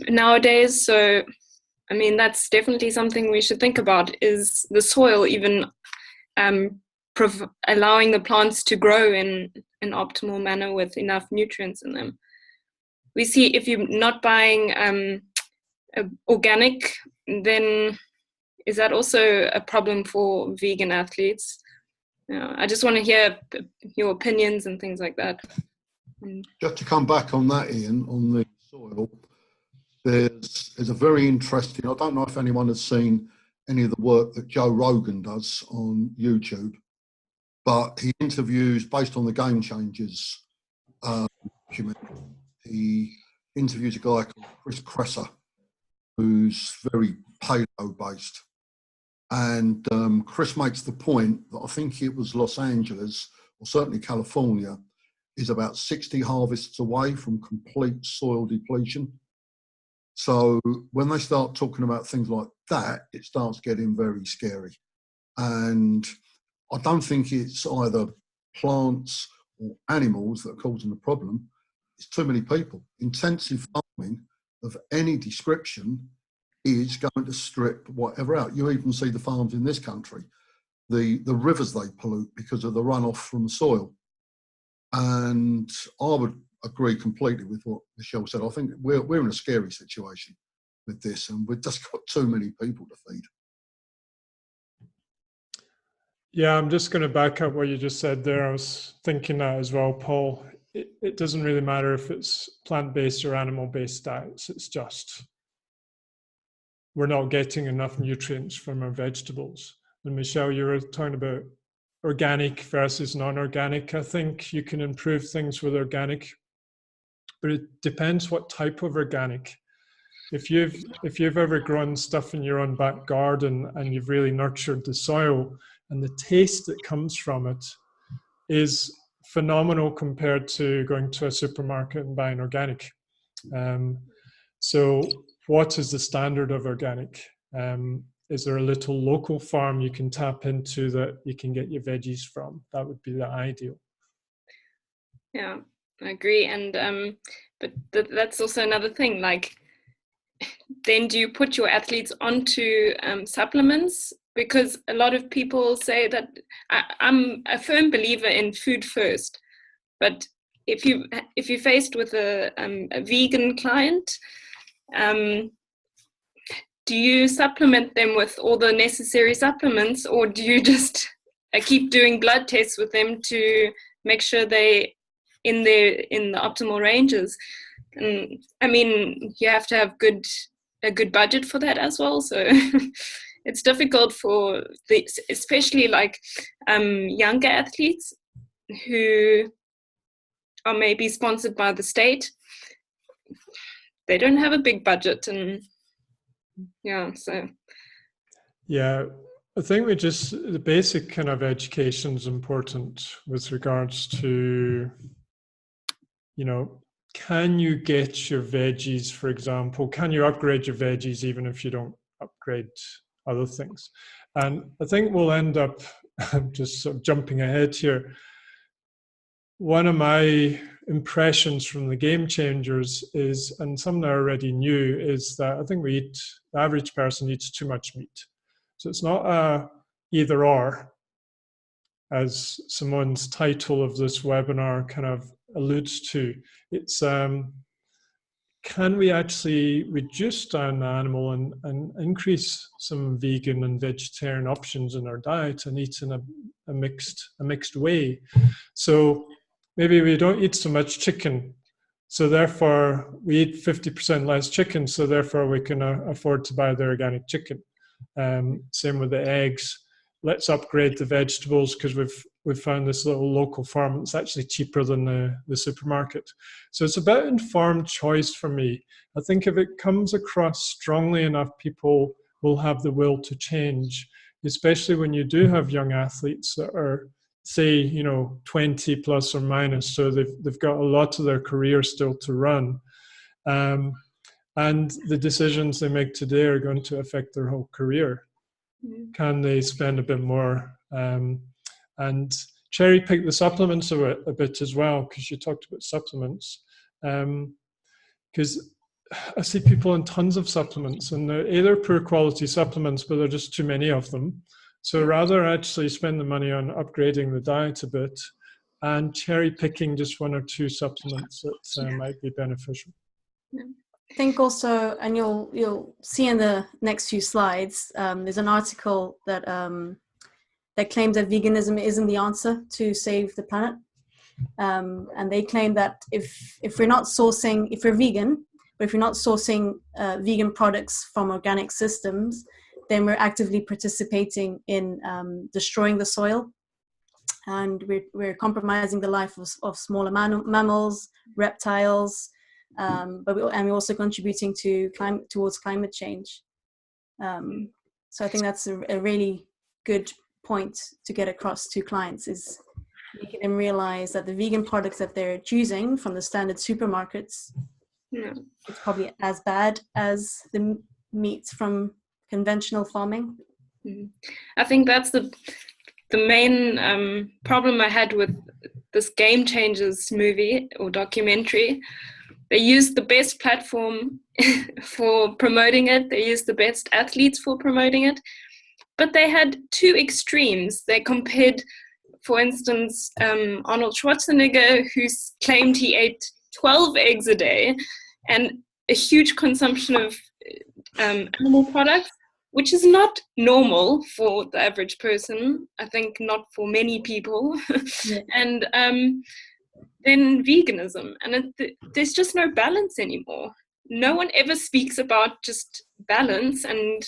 nowadays. So, I mean, that's definitely something we should think about. Is the soil even allowing the plants to grow in an optimal manner with enough nutrients in them? We see if you're not buying organic, then is that also a problem for vegan athletes? I just want to hear your opinions and things like that. Just to come back on that, Ian, on the soil, there's a very interesting, I don't know if anyone has seen any of the work that Joe Rogan does on YouTube, but he interviews, based on the Game Changers documentary, he interviews a guy called Chris Kresser, who's very paleo-based. And Chris makes the point that I think it was Los Angeles, or certainly California, is about 60 harvests away from complete soil depletion. So when they start talking about things like that, it starts getting very scary. And I don't think it's either plants or animals that are causing the problem. It's too many people. Intensive farming of any description is going to strip whatever out. You even see the farms in this country, the rivers they pollute because of the runoff from the soil. And I would agree completely with what Michelle said. I think we're in a scary situation with this, and we've just got too many people to feed. Yeah, I'm just going to back up what you just said there. I was thinking that as well, Paul. It doesn't really matter if it's plant-based or animal-based diets. It's just we're not getting enough nutrients from our vegetables. And Michelle, you were talking about organic versus non-organic. I think you can improve things with organic, but it depends what type of organic. If you've ever grown stuff in your own back garden and you've really nurtured the soil, and the taste that comes from it is phenomenal compared to going to a supermarket and buying organic. So what is the standard of organic? Is there a little local farm you can tap into that you can get your veggies from? That would be the ideal. Yeah, I agree. And but that's also another thing. Like, then do you put your athletes onto supplements? Because a lot of people say that I'm a firm believer in food first, but if you're faced with a vegan client, do you supplement them with all the necessary supplements, or do you just keep doing blood tests with them to make sure they in the optimal ranges? And I mean, you have to have a good budget for that as well. So it's difficult for especially like younger athletes who are maybe sponsored by the state. They don't have a big budget, and yeah, so. Yeah, I think the basic kind of education is important with regards to, can you get your veggies, for example, can you upgrade your veggies even if you don't upgrade other things? And I think we'll end up, just sort of jumping ahead here, one of my impressions from the game changers is, and something I already knew, is that I think the average person eats too much meat. So it's not a either or, as Simone's title of this webinar kind of alludes to. It's can we actually reduce down the animal and increase some vegan and vegetarian options in our diet and eat in a mixed way? So maybe we don't eat so much chicken, so therefore we eat 50% less chicken, so therefore we can afford to buy the organic chicken. Same with the eggs. Let's upgrade the vegetables because we've found this little local farm that's actually cheaper than the supermarket. So it's about informed choice for me. I think if it comes across strongly enough, people will have the will to change, especially when you do have young athletes that are, say, 20 plus or minus, so they've got a lot of their career still to run. And the decisions they make today are going to affect their whole career. Can they spend a bit more and cherry pick the supplements a bit as well, because you talked about supplements. Because I see people on tons of supplements, and they're either poor quality supplements, but there are just too many of them. So rather actually spend the money on upgrading the diet a bit and cherry picking just one or two supplements that might be beneficial. I think also, and you'll see in the next few slides, there's an article that that claims that veganism isn't the answer to save the planet, and they claim that if we're not sourcing, if we're vegan, but if we're not sourcing vegan products from organic systems, then we're actively participating in destroying the soil, and we're compromising the life of smaller mammals, reptiles. But we're also contributing to towards climate change. So I think that's a really good point to get across to clients, is making them realize that the vegan products that they're choosing from the standard supermarkets, it's probably as bad as the meat from conventional farming. I think that's the main problem I had with this Game Changers movie or documentary. They used the best platform for promoting it. They used the best athletes for promoting it. But they had two extremes. They compared, for instance, Arnold Schwarzenegger, who claimed he ate 12 eggs a day and a huge consumption of animal products, which is not normal for the average person. I think not for many people. Yeah. And then veganism, and there's just no balance anymore. No one ever speaks about just balance, and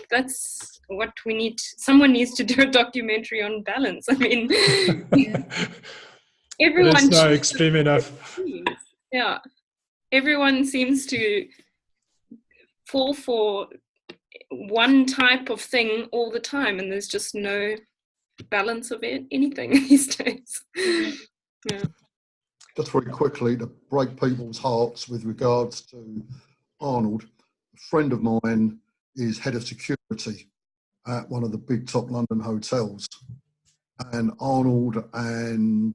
that's what we need. Someone needs to do a documentary on balance. I mean, everyone. It's not extreme enough. Yeah, everyone seems to fall for one type of thing all the time, and there's just no balance of anything these days. Yeah. Just very quickly, to break people's hearts with regards to Arnold, a friend of mine is head of security at one of the big top London hotels. And Arnold and,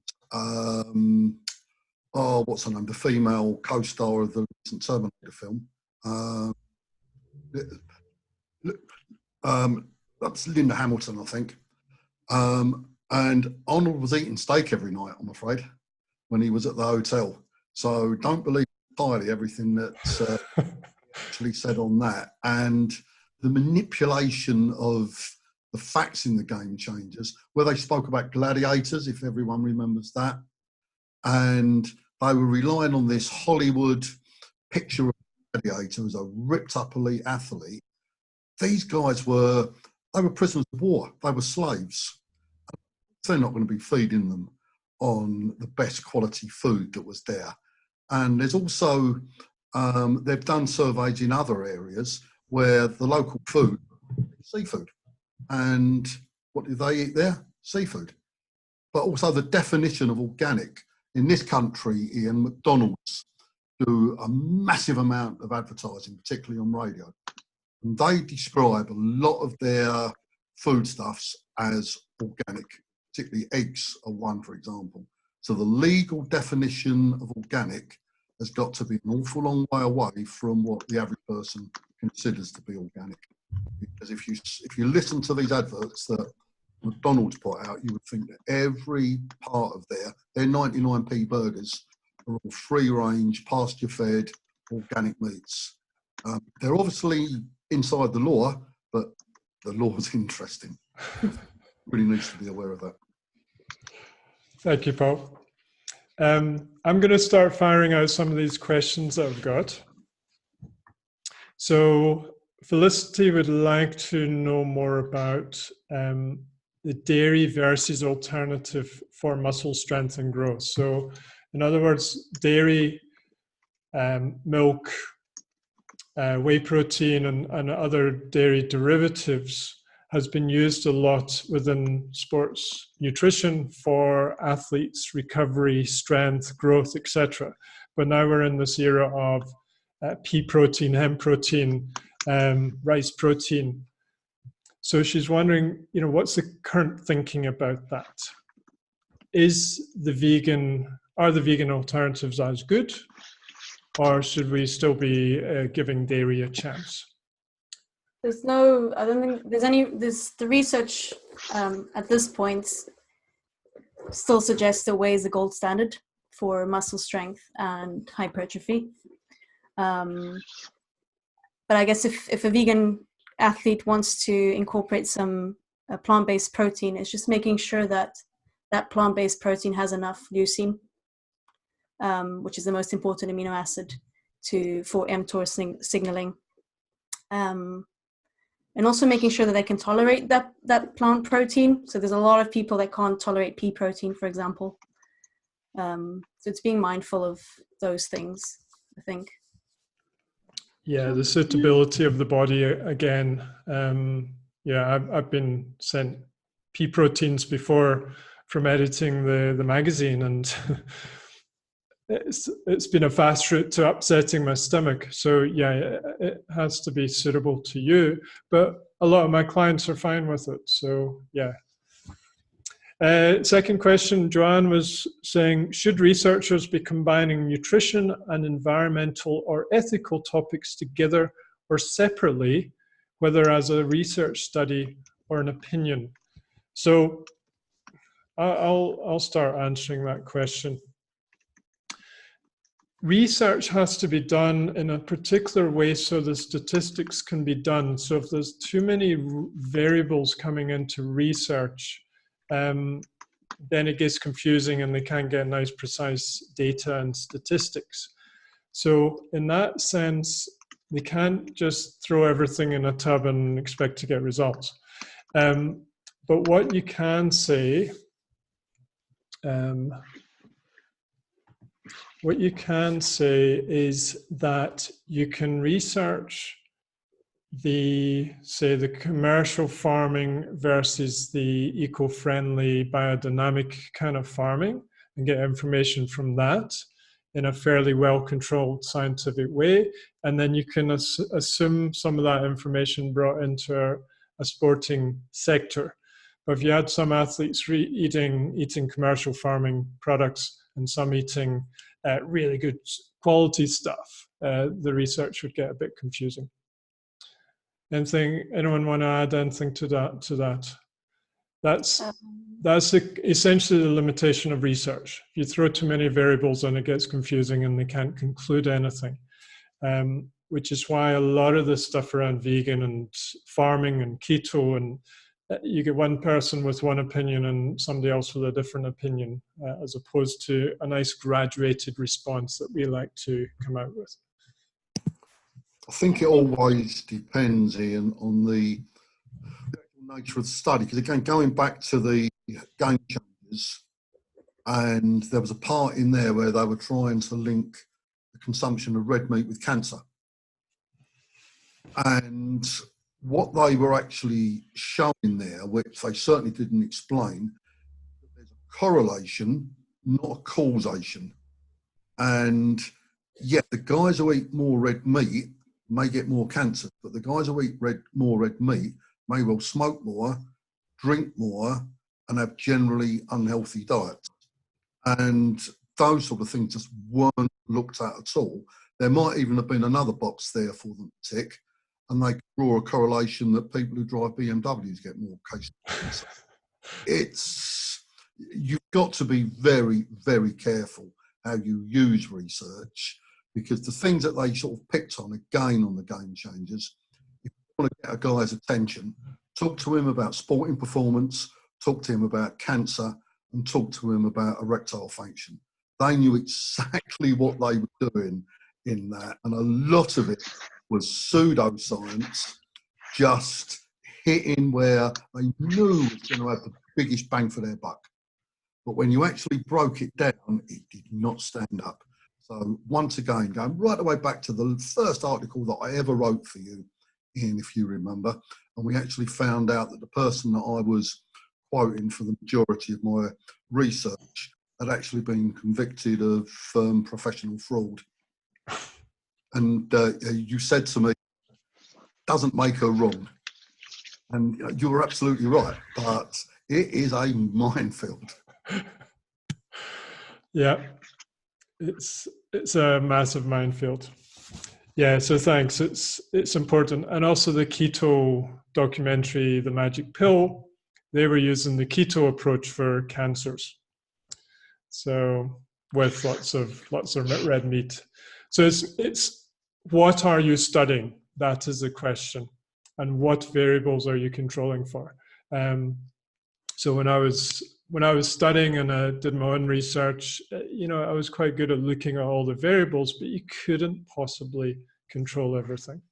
what's her name, the female co-star of the recent Terminator film, that's Linda Hamilton, I think. And Arnold was eating steak every night, I'm afraid, when he was at the hotel. So don't believe entirely everything that's actually said on that. And the manipulation of the facts in the Game Changers, where they spoke about gladiators, if everyone remembers that. And they were relying on this Hollywood picture of a gladiator as a ripped up elite athlete. These guys were prisoners of war. They were slaves. They're not going to be feeding them on the best quality food that was there. And there's also, they've done surveys in other areas where the local food is seafood. And what do they eat there? Seafood. But also the definition of organic. In this country, Ian, McDonald's do a massive amount of advertising, particularly on radio. And they describe a lot of their foodstuffs as organic, particularly eggs are one, for example. So the legal definition of organic has got to be an awful long way away from what the average person considers to be organic. Because if you listen to these adverts that McDonald's put out, you would think that every part of their 99p burgers are all free range, pasture fed, organic meats. They're obviously inside the law, but the law is interesting. Really needs to be aware of that. Thank you, Paul. I'm going to start firing out some of these questions that I've got. So Felicity would like to know more about the dairy versus alternative for muscle strength and growth. So in other words, dairy, milk, whey protein and other dairy derivatives has been used a lot within sports nutrition for athletes' recovery, strength, growth, etc. But now we're in this era of pea protein, hemp protein, rice protein. So she's wondering, what's the current thinking about that? Are the vegan alternatives as good, or should we still be giving dairy a chance? I don't think the research at this point still suggests that whey is the gold standard for muscle strength and hypertrophy. But I guess if a vegan athlete wants to incorporate some plant-based protein, it's just making sure that plant-based protein has enough leucine, which is the most important amino acid for Mtor signaling. And also making sure that they can tolerate that plant protein. So there's a lot of people that can't tolerate pea protein, for example. So it's being mindful of those things, I think. Yeah, the suitability of the body again. I've been sent pea proteins before from editing the magazine, and it's been a fast route to upsetting my stomach. So yeah, it has to be suitable to you, but a lot of my clients are fine with it. So yeah. Second question, Joanne was saying, should researchers be combining nutrition and environmental or ethical topics together or separately, whether as a research study or an opinion? So I'll start answering that question. Research has to be done in a particular way so the statistics can be done. So if there's too many variables coming into research, then it gets confusing and they can't get nice, precise data and statistics. So in that sense, they can't just throw everything in a tub and expect to get results. But what you can say, is that you can research the commercial farming versus the eco-friendly biodynamic kind of farming and get information from that in a fairly well-controlled scientific way. And then you can assume some of that information brought into a sporting sector. But if you had some athletes eating commercial farming products and some eating really good quality stuff, the research would get a bit confusing. Anyone want to add anything to that? That's essentially the limitation of research. If you throw too many variables in, it gets confusing and they can't conclude anything. Which is why a lot of this stuff around vegan and farming and keto, and you get one person with one opinion and somebody else with a different opinion, as opposed to a nice graduated response that we like to come out with. I think it always depends, Ian, on the nature of the study. Because again, going back to the game changers, and there was a part in there where they were trying to link the consumption of red meat with cancer. And what they were actually showing there, which they certainly didn't explain, there's a correlation, not a causation. And yet the guys who eat more red meat may get more cancer, but the guys who eat more red meat may well smoke more, drink more, and have generally unhealthy diets. And those sort of things just weren't looked at all. There might even have been another box there for them to tick, and they draw a correlation that people who drive BMWs get more cases. So you've got to be very, very careful how you use research, because the things that they sort of picked on again on the game changers, if you want to get a guy's attention, talk to him about sporting performance, talk to him about cancer, and talk to him about erectile function. They knew exactly what they were doing in that, and a lot of it was pseudoscience, just hitting where they knew was going to have the biggest bang for their buck. But when you actually broke it down, it did not stand up. So once again, going right the way back to the first article that I ever wrote for you, Ian, if you remember, and we actually found out that the person that I was quoting for the majority of my research had actually been convicted of professional fraud. And you said to me, doesn't make her wrong. And you were absolutely right, but it is a minefield. Yeah, it's a massive minefield. Yeah, so thanks. It's important. And also the keto documentary, The Magic Pill, they were using the keto approach for cancers. So with lots of red meat. So it's what are you studying? That is the question. And what variables are you controlling for? So when I was studying and I did my own research, I was quite good at looking at all the variables, but you couldn't possibly control everything.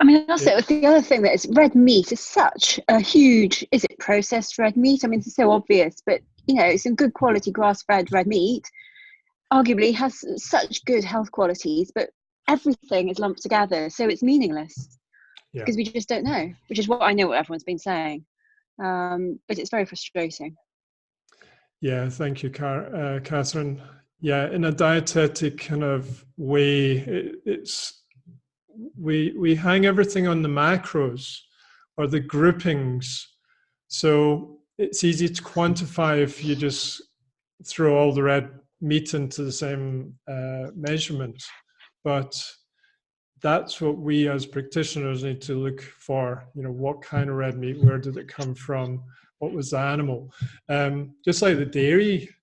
I mean, also the other thing that is red meat is such a huge. Is it processed red meat? I mean, it's so obvious, but some good quality grass-fed red meat arguably has such good health qualities, but everything is lumped together, so it's meaningless because we just don't know. Which is what I know what everyone's been saying, but it's very frustrating. Yeah, thank you, Catherine. Yeah, in a dietetic kind of way, we hang everything on the macros or the groupings. So it's easy to quantify if you just throw all the red meat into the same measurement. But that's what we as practitioners need to look for. What kind of red meat, where did it come from? What was the animal? Just like the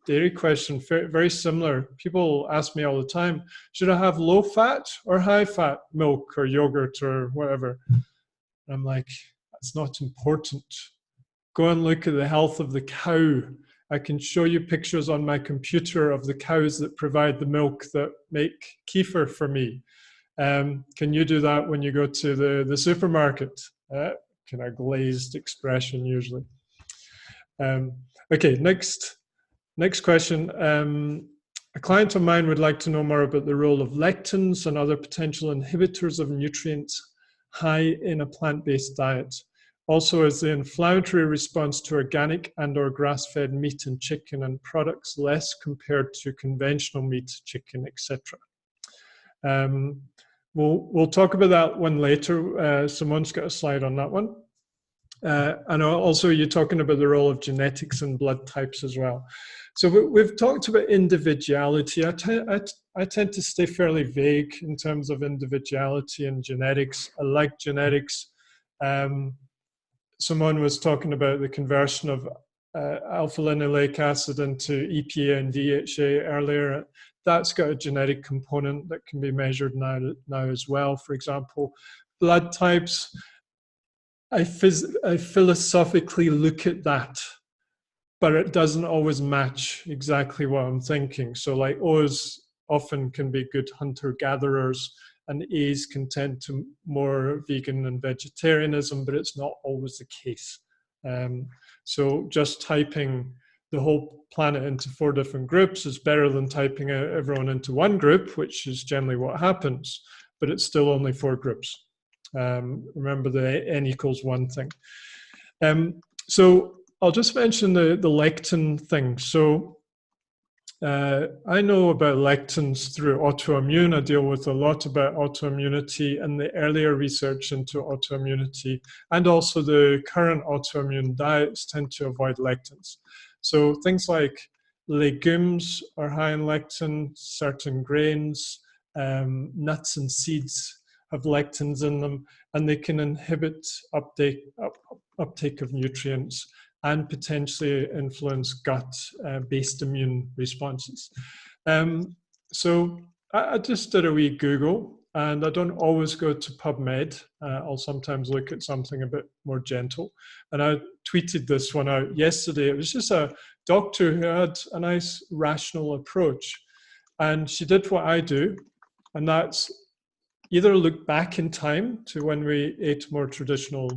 dairy question, very similar. People ask me all the time, should I have low fat or high fat milk or yogurt or whatever? I'm like, that's not important. Go and look at the health of the cow. I can show you pictures on my computer of the cows that provide the milk that make kefir for me. Can you do that when you go to the supermarket? Kind of glazed expression usually. Okay, next question. A client of mine would like to know more about the role of lectins and other potential inhibitors of nutrients high in a plant-based diet. Also, is the inflammatory response to organic and/or grass-fed meat and chicken and products less compared to conventional meat, chicken, etc.? We'll talk about that one later. Simone's got a slide on that one. And also you're talking about the role of genetics and blood types as well. So we've talked about individuality. I tend to stay fairly vague in terms of individuality and genetics. I like genetics. Simone was talking about the conversion of alpha-linoleic acid into EPA and DHA earlier. That's got a genetic component that can be measured now as well. For example, blood types. I philosophically look at that, but it doesn't always match exactly what I'm thinking. So like O's often can be good hunter-gatherers and A's can tend to more vegan and vegetarianism, but it's not always the case. So just typing the whole planet into 4 different groups is better than typing everyone into one group, which is generally what happens, but it's still only 4 groups. Remember the n equals 1 thing. So I'll just mention the lectin thing. So I know about lectins through autoimmune. I deal with a lot about autoimmunity and the earlier research into autoimmunity, and also the current autoimmune diets tend to avoid lectins. So things like legumes are high in lectin, certain grains, nuts and seeds have lectins in them, and they can inhibit uptake of nutrients and potentially influence gut-based immune responses. So I just did a wee Google, and I don't always go to PubMed. I'll sometimes look at something a bit more gentle. And I tweeted this one out yesterday. It was just a doctor who had a nice rational approach. And she did what I do, and that's either look back in time to when we ate more traditional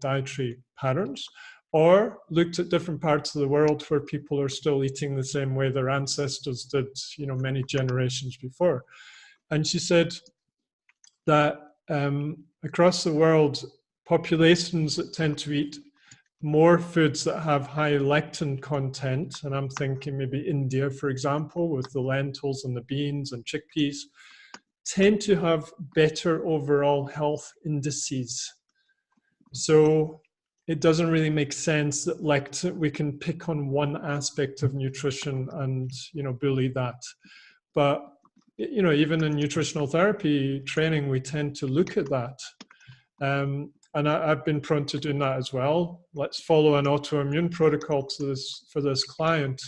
dietary patterns, or looked at different parts of the world where people are still eating the same way their ancestors did, many generations before. And she said that across the world, populations that tend to eat more foods that have high lectin content, and I'm thinking maybe India, for example, with the lentils and the beans and chickpeas, tend to have better overall health indices. So it doesn't really make sense that lectin, we can pick on one aspect of nutrition and bully that. But even in nutritional therapy training, we tend to look at that. And I've been prone to doing that as well. Let's follow an autoimmune protocol for this client.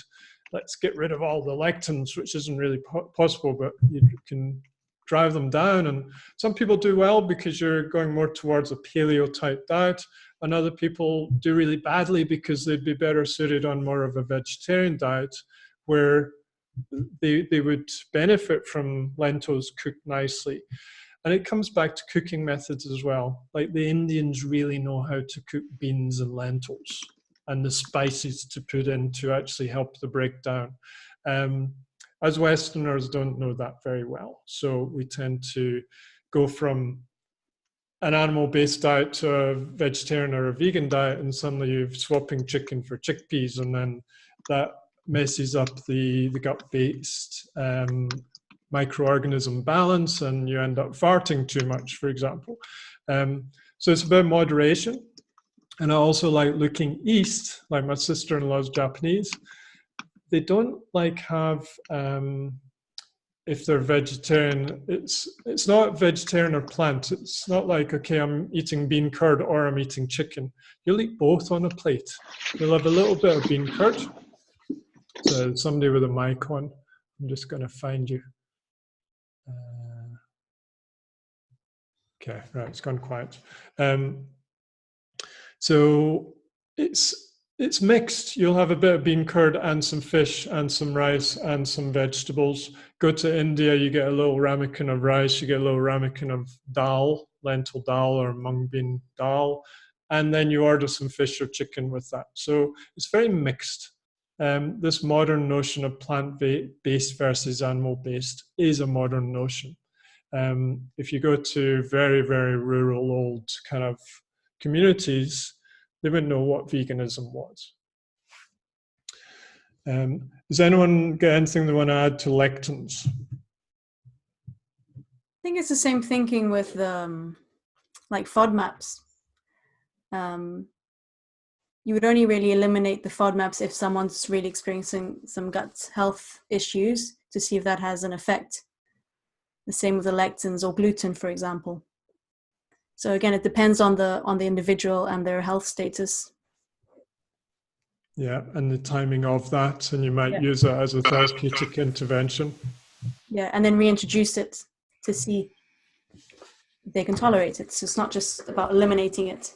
Let's get rid of all the lectins, which isn't really possible, but you can drive them down. And some people do well because you're going more towards a paleo type diet, and other people do really badly because they'd be better suited on more of a vegetarian diet, where they would benefit from lentils cooked nicely. And it comes back to cooking methods as well. Like the Indians really know how to cook beans and lentils, and the spices to put in to actually help the breakdown. As Westerners don't know that very well. So we tend to go from an animal-based diet to a vegetarian or a vegan diet, and suddenly you're swapping chicken for chickpeas, and then that messes up the gut-based microorganism balance, and you end up farting too much, for example. So it's about moderation. And I also like looking east, like my sister-in-law's Japanese. They don't have, if they're vegetarian, it's not vegetarian or plant. It's not like, okay, I'm eating bean curd or I'm eating chicken. You'll eat both on a plate. You'll have a little bit of bean curd. So somebody with a mic on, I'm just going to find you. Okay, right, it's gone quiet. So it's mixed. You'll have a bit of bean curd and some fish and some rice and some vegetables. Go to India, you get a little ramekin of rice, you get a little ramekin of dal, lentil dal or mung bean dal, and then you order some fish or chicken with that. So it's very mixed. This modern notion of plant-based versus animal-based is a modern notion. If you go to very, very rural old kind of communities, they wouldn't know what veganism was. Does anyone get anything they want to add to lectins? I think it's the same thinking with like FODMAPs. You would only really eliminate the FODMAPs if someone's really experiencing some gut health issues to see if that has an effect. The same with the lectins or gluten, for example. So again, it depends on the individual and their health status. Yeah, and the timing of that, and you might use it as a therapeutic intervention. Yeah, and then reintroduce it to see if they can tolerate it. So it's not just about eliminating it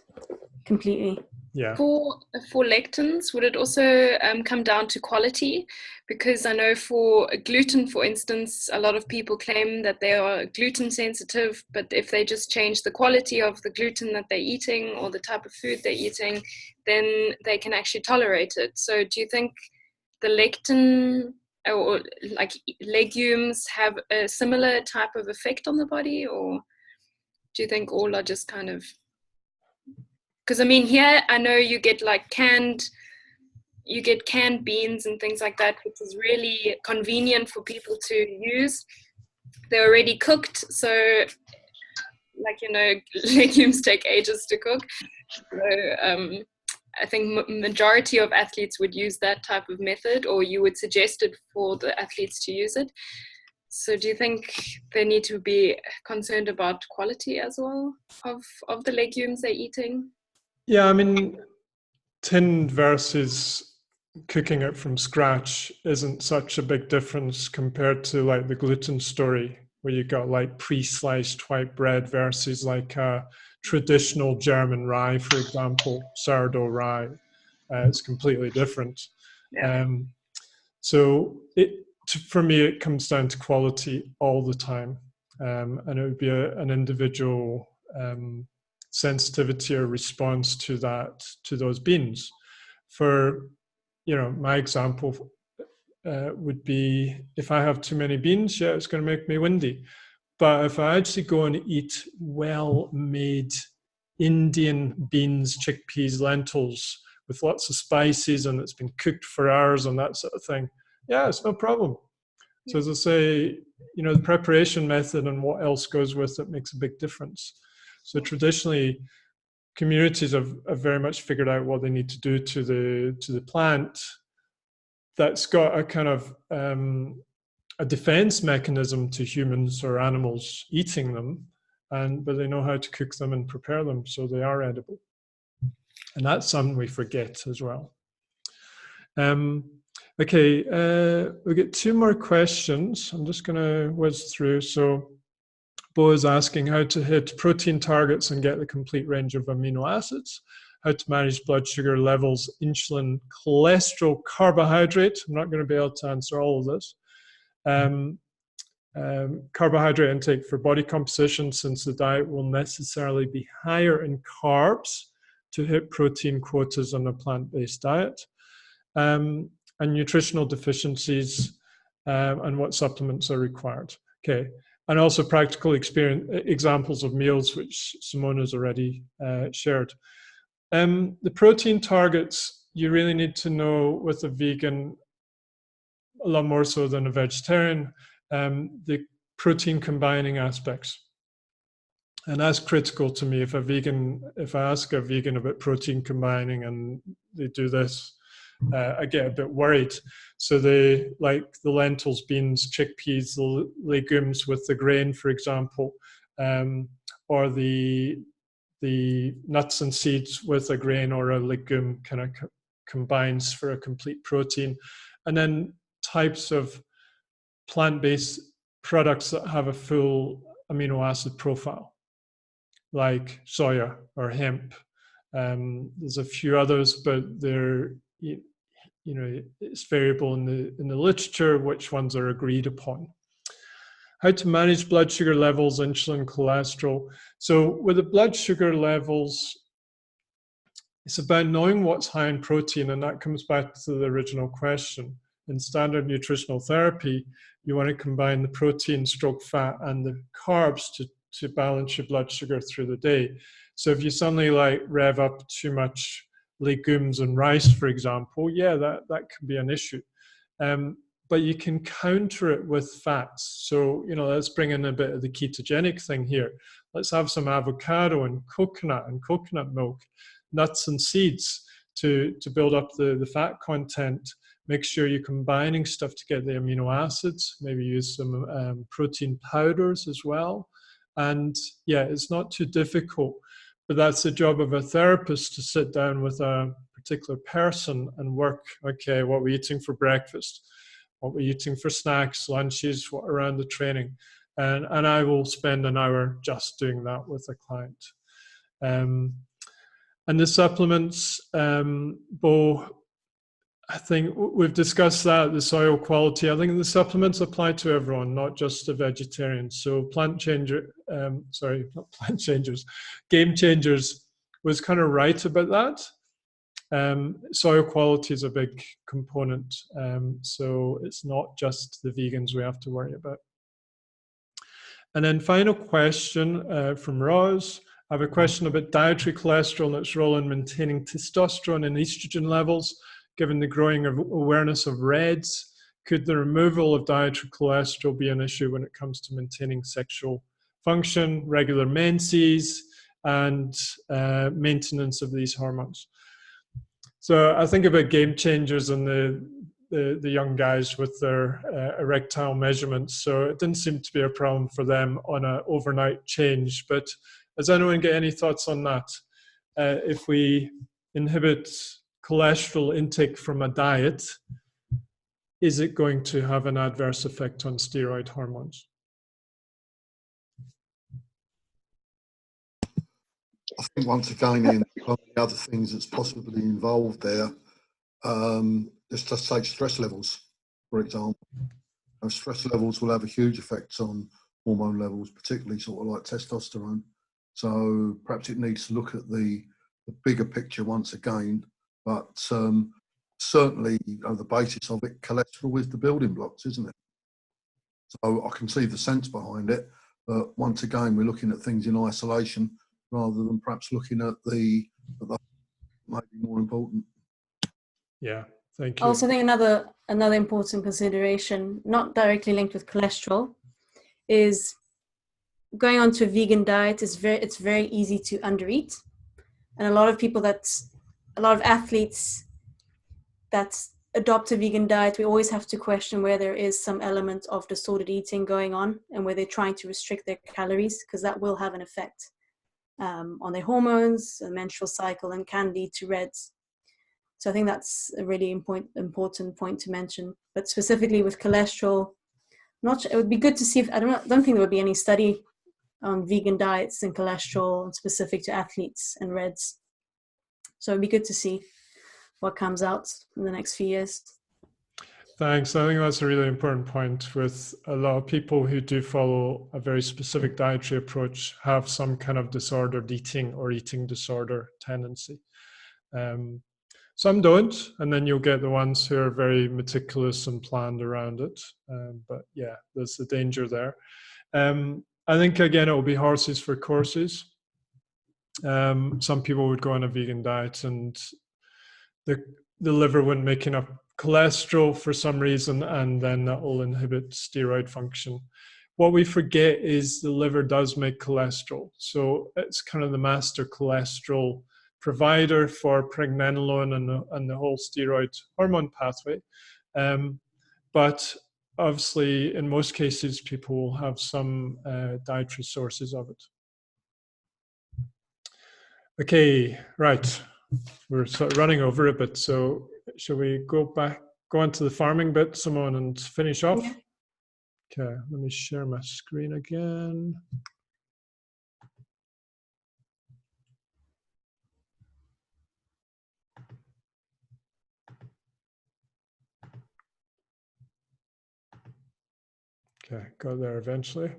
completely. Yeah. For lectins, would it also come down to quality? Because I know for gluten, for instance, a lot of people claim that they are gluten sensitive, but if they just change the quality of the gluten that they're eating or the type of food they're eating, then they can actually tolerate it. So do you think the lectin or like legumes have a similar type of effect on the body, or do you think all are just kind of... Because I mean, here I know you get like canned beans and things like that, which is really convenient for people to use. They're already cooked, so like, you know, legumes take ages to cook. So I think majority of athletes would use that type of method, or you would suggest it for the athletes to use it. So do you think they need to be concerned about quality as well of the legumes they're eating? Yeah, I mean, tinned versus cooking it from scratch isn't such a big difference compared to like the gluten story, where you got like pre-sliced white bread versus like a traditional German rye, for example, sourdough rye. It's completely different. Yeah. So for me, it comes down to quality all the time. And it would be an individual sensitivity or response to that, to those beans. For, my example would be, if I have too many beans, yeah, it's going to make me windy. But if I actually go and eat well-made Indian beans, chickpeas, lentils with lots of spices, and it's been cooked for hours and that sort of thing, yeah, it's no problem. So as I say, the preparation method and what else goes with it makes a big difference. So traditionally, communities have very much figured out what they need to do to the plant that's got a kind of a defense mechanism to humans or animals eating them, but they know how to cook them and prepare them so they are edible. And that's something we forget as well. Okay, we'll get two more questions. I'm just going to whiz through. So Bo is asking how to hit protein targets and get the complete range of amino acids, how to manage blood sugar levels, insulin, cholesterol, carbohydrate. I'm not going to be able to answer all of this. Carbohydrate intake for body composition, since the diet will necessarily be higher in carbs to hit protein quotas on a plant-based diet. And nutritional deficiencies and what supplements are required. Okay. And also practical examples of meals, which Simone has already shared. The protein targets, you really need to know with a vegan, a lot more so than a vegetarian, the protein combining aspects. And that's critical to me. If I ask a vegan about protein combining and they do this, I get a bit worried. So they like the lentils, beans, chickpeas, the legumes with the grain, for example, or the nuts and seeds with a grain or a legume kind of combines for a complete protein. And then types of plant-based products that have a full amino acid profile, like soya or hemp. There's a few others, but they're, it's variable in the literature which ones are agreed upon. How to manage blood sugar levels, insulin, cholesterol. So with the blood sugar levels, it's about knowing what's high in protein, and that comes back to the original question. In standard nutritional therapy, you want to combine the protein, fat, and the carbs to balance your blood sugar through the day. So if you suddenly rev up too much legumes and rice, for example, yeah, that can be an issue. But you can counter it with fats. So, let's bring in a bit of the ketogenic thing here. Let's have some avocado and coconut milk, nuts and seeds to build up the fat content. Make sure you're combining stuff to get the amino acids. Maybe use some protein powders as well. And yeah, it's not too difficult. But that's the job of a therapist, to sit down with a particular person and work, okay, what we're eating for breakfast, what we're eating for snacks, lunches, what around the training. And I will spend an hour just doing that with a client. And the supplements, Bo, I think we've discussed that, the soil quality. I think the supplements apply to everyone, not just the vegetarians. So Game Changers was kind of right about that. Soil quality is a big component. So it's not just the vegans we have to worry about. And then final question from Roz. I have a question about dietary cholesterol and its role in maintaining testosterone and estrogen levels. Given the growing awareness of REDS, could the removal of dietary cholesterol be an issue when it comes to maintaining sexual function, regular menses, and maintenance of these hormones? So I think about game changers and the young guys with their erectile measurements. So it didn't seem to be a problem for them on an overnight change. But does anyone get any thoughts on that? If we inhibit cholesterol intake from a diet, is it going to have an adverse effect on steroid hormones? I think once again, in one of the other things that's possibly involved there, let's just take stress levels, for example. Stress levels will have a huge effect on hormone levels, particularly sort of like testosterone. So perhaps it needs to look at the bigger picture once again, but certainly on the basis of it, cholesterol is the building blocks, isn't it? So I can see the sense behind it, but once again, we're looking at things in isolation rather than perhaps looking at the might be more important. Yeah, thank you. Also, I think another important consideration, not directly linked with cholesterol, is going on to a vegan diet. It's very easy to undereat, and a lot of athletes that adopt a vegan diet, we always have to question where there is some element of disordered eating going on, and where they're trying to restrict their calories, because that will have an effect on their hormones, the menstrual cycle, and can lead to REDs. So I think that's a really important point to mention. But specifically with cholesterol, it would be good to see if, I don't think there would be any study on vegan diets and cholesterol and specific to athletes and REDs. So it'd be good to see what comes out in the next few years. Thanks. I think that's a really important point. With a lot of people who do follow a very specific dietary approach have some kind of disordered eating or eating disorder tendency. Some don't, and then you'll get the ones who are very meticulous and planned around it. But yeah, there's the danger there. I think, again, it will be horses for courses. Some people would go on a vegan diet and the liver wouldn't make enough cholesterol for some reason, and then that will inhibit steroid function. What we forget is the liver does make cholesterol. So it's kind of the master cholesterol provider for pregnenolone and the whole steroid hormone pathway. But obviously, in most cases, people will have some dietary sources of it. Okay, right. We're sort of running over a bit, so shall we go on to the farming bit, Simone, and finish off? Yeah. Okay, let me share my screen again. Okay, got there eventually.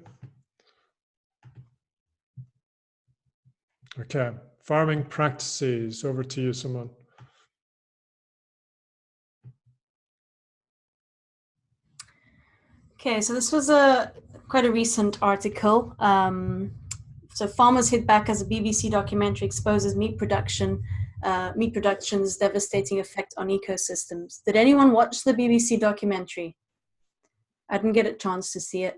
Okay, farming practices. Over to you, Simone. Okay, so this was quite a recent article. So farmers hit back as a BBC documentary exposes meat production's devastating effect on ecosystems. Did anyone watch the BBC documentary? I didn't get a chance to see it.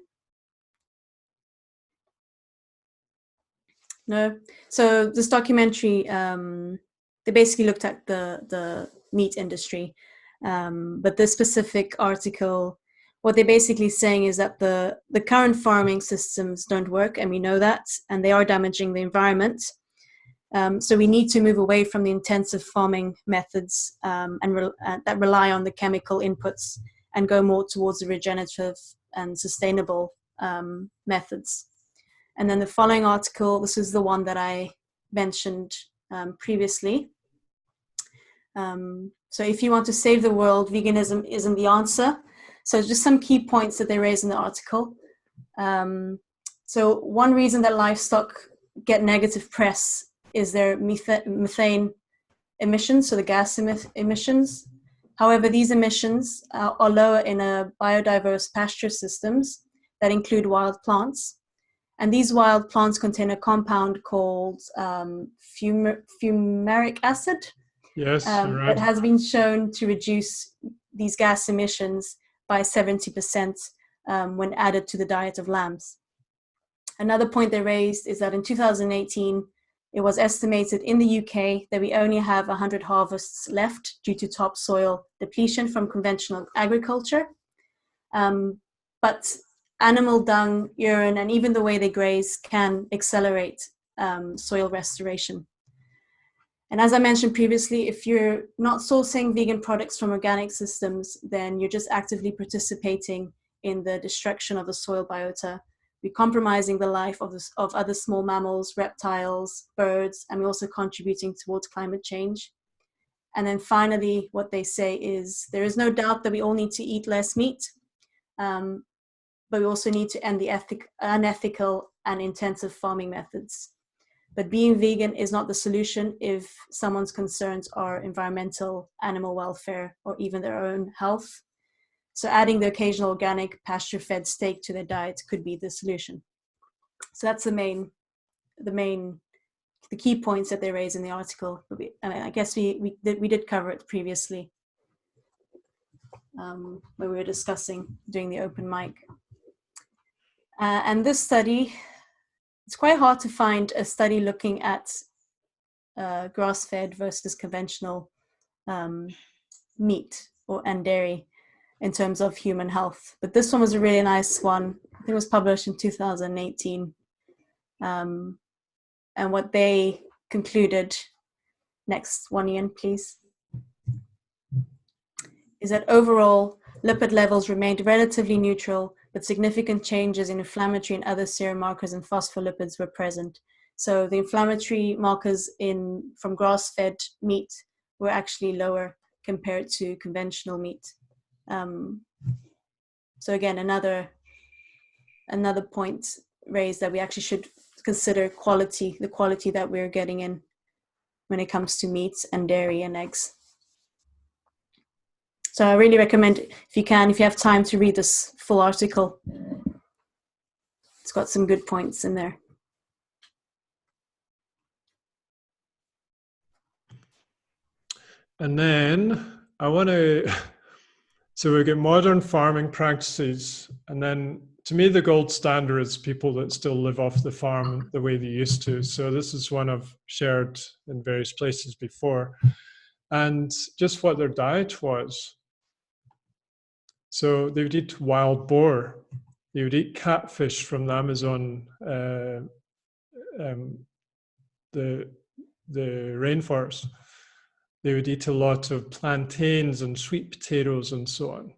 No. So this documentary, they basically looked at the meat industry, but this specific article, what they're basically saying is that the current farming systems don't work, and we know that, and they are damaging the environment. So we need to move away from the intensive farming methods that rely on the chemical inputs and go more towards the regenerative and sustainable methods. And then the following article, this is the one that I mentioned previously. So if you want to save the world, veganism isn't the answer. So just some key points that they raise in the article. So one reason that livestock get negative press is their methane emissions, so the gas emissions. However, these emissions are lower in biodiverse pasture systems that include wild plants. And these wild plants contain a compound called fumaric acid. Yes, right. That has been shown to reduce these gas emissions by 70% when added to the diet of lambs. Another point they raised is that in 2018, it was estimated in the UK that we only have 100 harvests left due to topsoil depletion from conventional agriculture. But animal dung, urine, and even the way they graze can accelerate soil restoration. And as I mentioned previously, if you're not sourcing vegan products from organic systems, then you're just actively participating in the destruction of the soil biota. We're compromising the life of other small mammals, reptiles, birds, and we're also contributing towards climate change. And then finally, what they say is there is no doubt that we all need to eat less meat, but we also need to end the unethical and intensive farming methods. But being vegan is not the solution if someone's concerns are environmental, animal welfare, or even their own health. So adding the occasional organic pasture-fed steak to their diet could be the solution. So that's the key points that they raise in the article. But I guess we did cover it previously when we were discussing doing the open mic. And this study, it's quite hard to find a study looking at grass-fed versus conventional meat and dairy in terms of human health. But this one was a really nice one. I think it was published in 2018. And what they concluded, next one, Ian, please, is that overall lipid levels remained relatively neutral, but significant changes in inflammatory and other serum markers and phospholipids were present. So the inflammatory markers from grass-fed meat were actually lower compared to conventional meat. So again, another point raised that we actually should consider the quality that we're getting in when it comes to meats and dairy and eggs. So I really recommend, if you have time to read this full article. It's got some good points in there. And then I want to, so we get modern farming practices, and then to me the gold standard is people that still live off the farm the way they used to. So this is one I've shared in various places before, and just what their diet was. So they would eat wild boar, they would eat catfish from the Amazon, the rainforest. They would eat a lot of plantains and sweet potatoes and so on.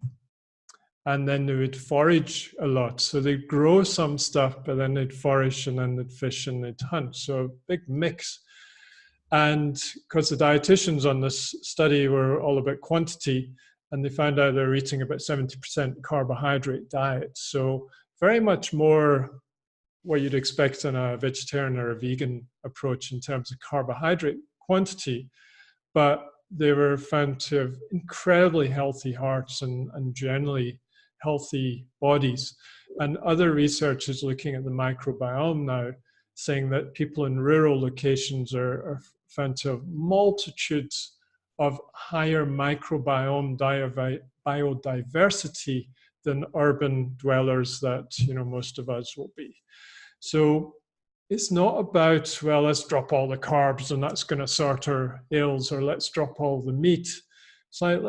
And then they would forage a lot. So they'd grow some stuff, but then they'd forage and then they'd fish and they'd hunt. So a big mix. And because the dietitians on this study were all about quantity, and they found out they were eating about 70% carbohydrate diet. So very much more what you'd expect in a vegetarian or a vegan approach in terms of carbohydrate quantity. But they were found to have incredibly healthy hearts and generally healthy bodies. And other research is looking at the microbiome now, saying that people in rural locations are found to have multitudes of higher microbiome biodiversity than urban dwellers that most of us will be. So it's not about, well, let's drop all the carbs and that's going to sort our ills, or let's drop all the meat. It's like,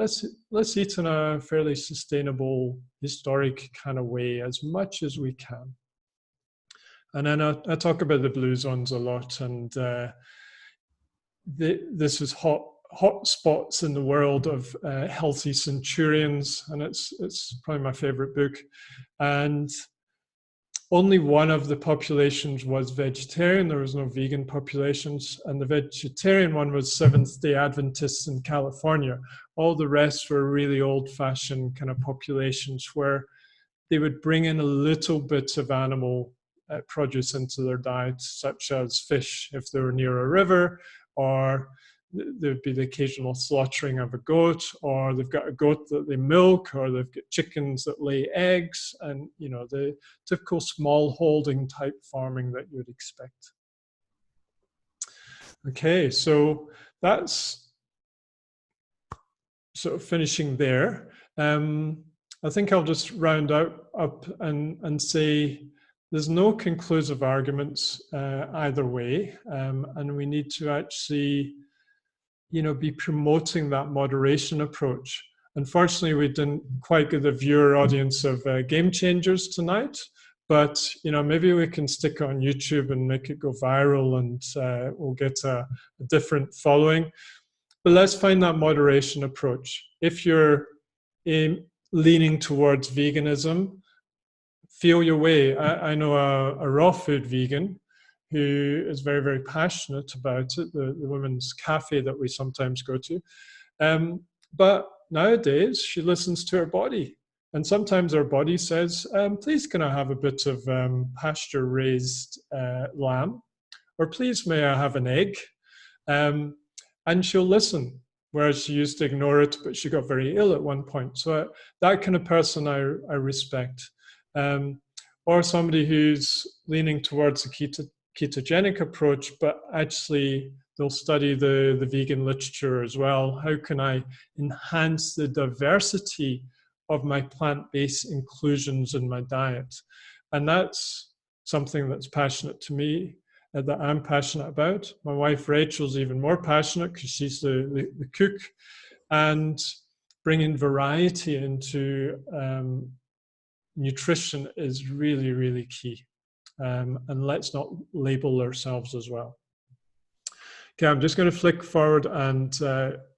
let's eat in a fairly sustainable, historic kind of way as much as we can. And then I talk about the blue zones a lot, and this is hot spots in the world of healthy centurions, and it's probably my favorite book. And only one of the populations was vegetarian. There was no vegan populations. And the vegetarian one was Seventh-day Adventists in California. All the rest were really old-fashioned kind of populations where they would bring in a little bit of animal produce into their diet, such as fish if they were near a river, or there'd be the occasional slaughtering of a goat, or they've got a goat that they milk, or they've got chickens that lay eggs, and the typical small holding type farming that you'd expect. Okay, so that's sort of finishing there. I think I'll just round up and say there's no conclusive arguments either way, and we need to actually, be promoting that moderation approach. Unfortunately, we didn't quite get the viewer audience of Game Changers tonight, but maybe we can stick it on YouTube and make it go viral, and we'll get a different following. But let's find that moderation approach. If you're leaning towards veganism, feel your way. I know a raw food vegan who is very, very passionate about it, the women's cafe that we sometimes go to. But nowadays, she listens to her body. And sometimes her body says, please can I have a bit of pasture-raised lamb? Or please may I have an egg? And she'll listen, whereas she used to ignore it, but she got very ill at one point. So that kind of person I respect. Or somebody who's leaning towards a ketogenic approach, but actually they'll study the vegan literature as well. How can I enhance the diversity of my plant-based inclusions in my diet? And that's something that's passionate to me, that I'm passionate about. My wife Rachel's even more passionate because she's the cook, and bringing variety into nutrition is really, really key. And let's not label ourselves as well. Okay, I'm just going to flick forward, and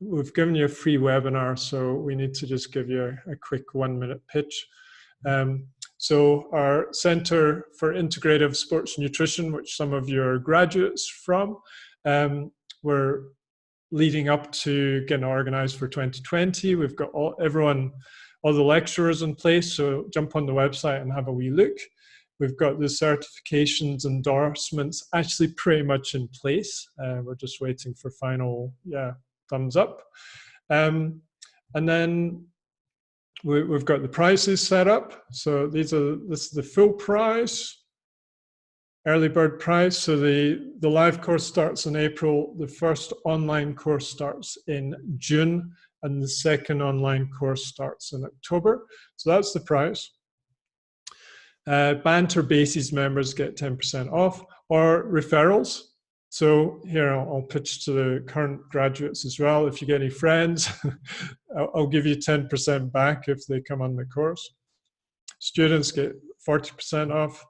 we've given you a free webinar, so we need to just give you a quick 1-minute pitch. So our Center for Integrative Sports Nutrition, which some of you are graduates from, we're leading up to getting organized for 2020. We've got all the lecturers in place, so jump on the website and have a wee look. We've got the certifications, endorsements actually pretty much in place. We're just waiting for final thumbs up. And then we've got the prices set up. So this is the full price, early bird price. So the live course starts in April. The first online course starts in June, and the second online course starts in October. So that's the price. Banter Bases members get 10% off, or referrals. So here I'll pitch to the current graduates as well. If you get any friends, I'll give you 10% back if they come on the course. Students get 40% off,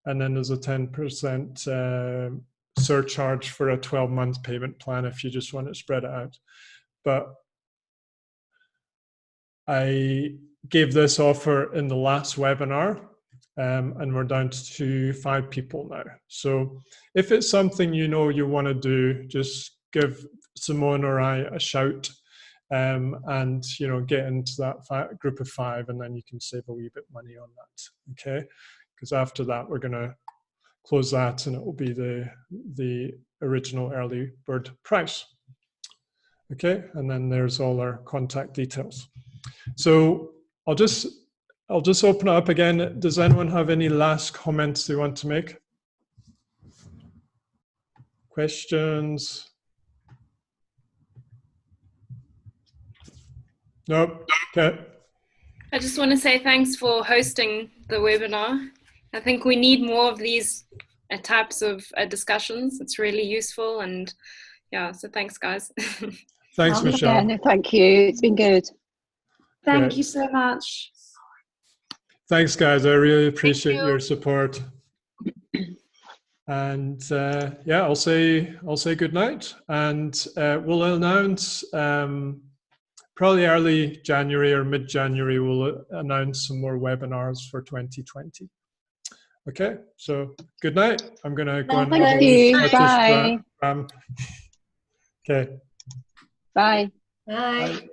and then there's a 10% surcharge for a 12-month payment plan if you just want to spread it out. But I gave this offer in the last webinar, and we're down to 5 people now. So if it's something you want to do, just give Simone or I a shout, and get into that group of 5, and then you can save a wee bit of money on that. Okay, because after that we're going to close that, and it will be the original early bird price. Okay, and then there's all our contact details. So I'll just open it up again. Does anyone have any last comments they want to make? Questions? Nope. Okay. I just want to say thanks for hosting the webinar. I think we need more of these types of discussions. It's really useful, and so thanks, guys. Thanks, Michelle. Yeah, no, thank you. It's been good. Thank you so much. Thanks, guys. I really appreciate your support. And I'll say good night, and we'll announce probably early January or mid-January. We'll announce some more webinars for 2020. Okay, so good night. I'm going to go and Thank you. Bye. Okay. Bye. Bye. Bye.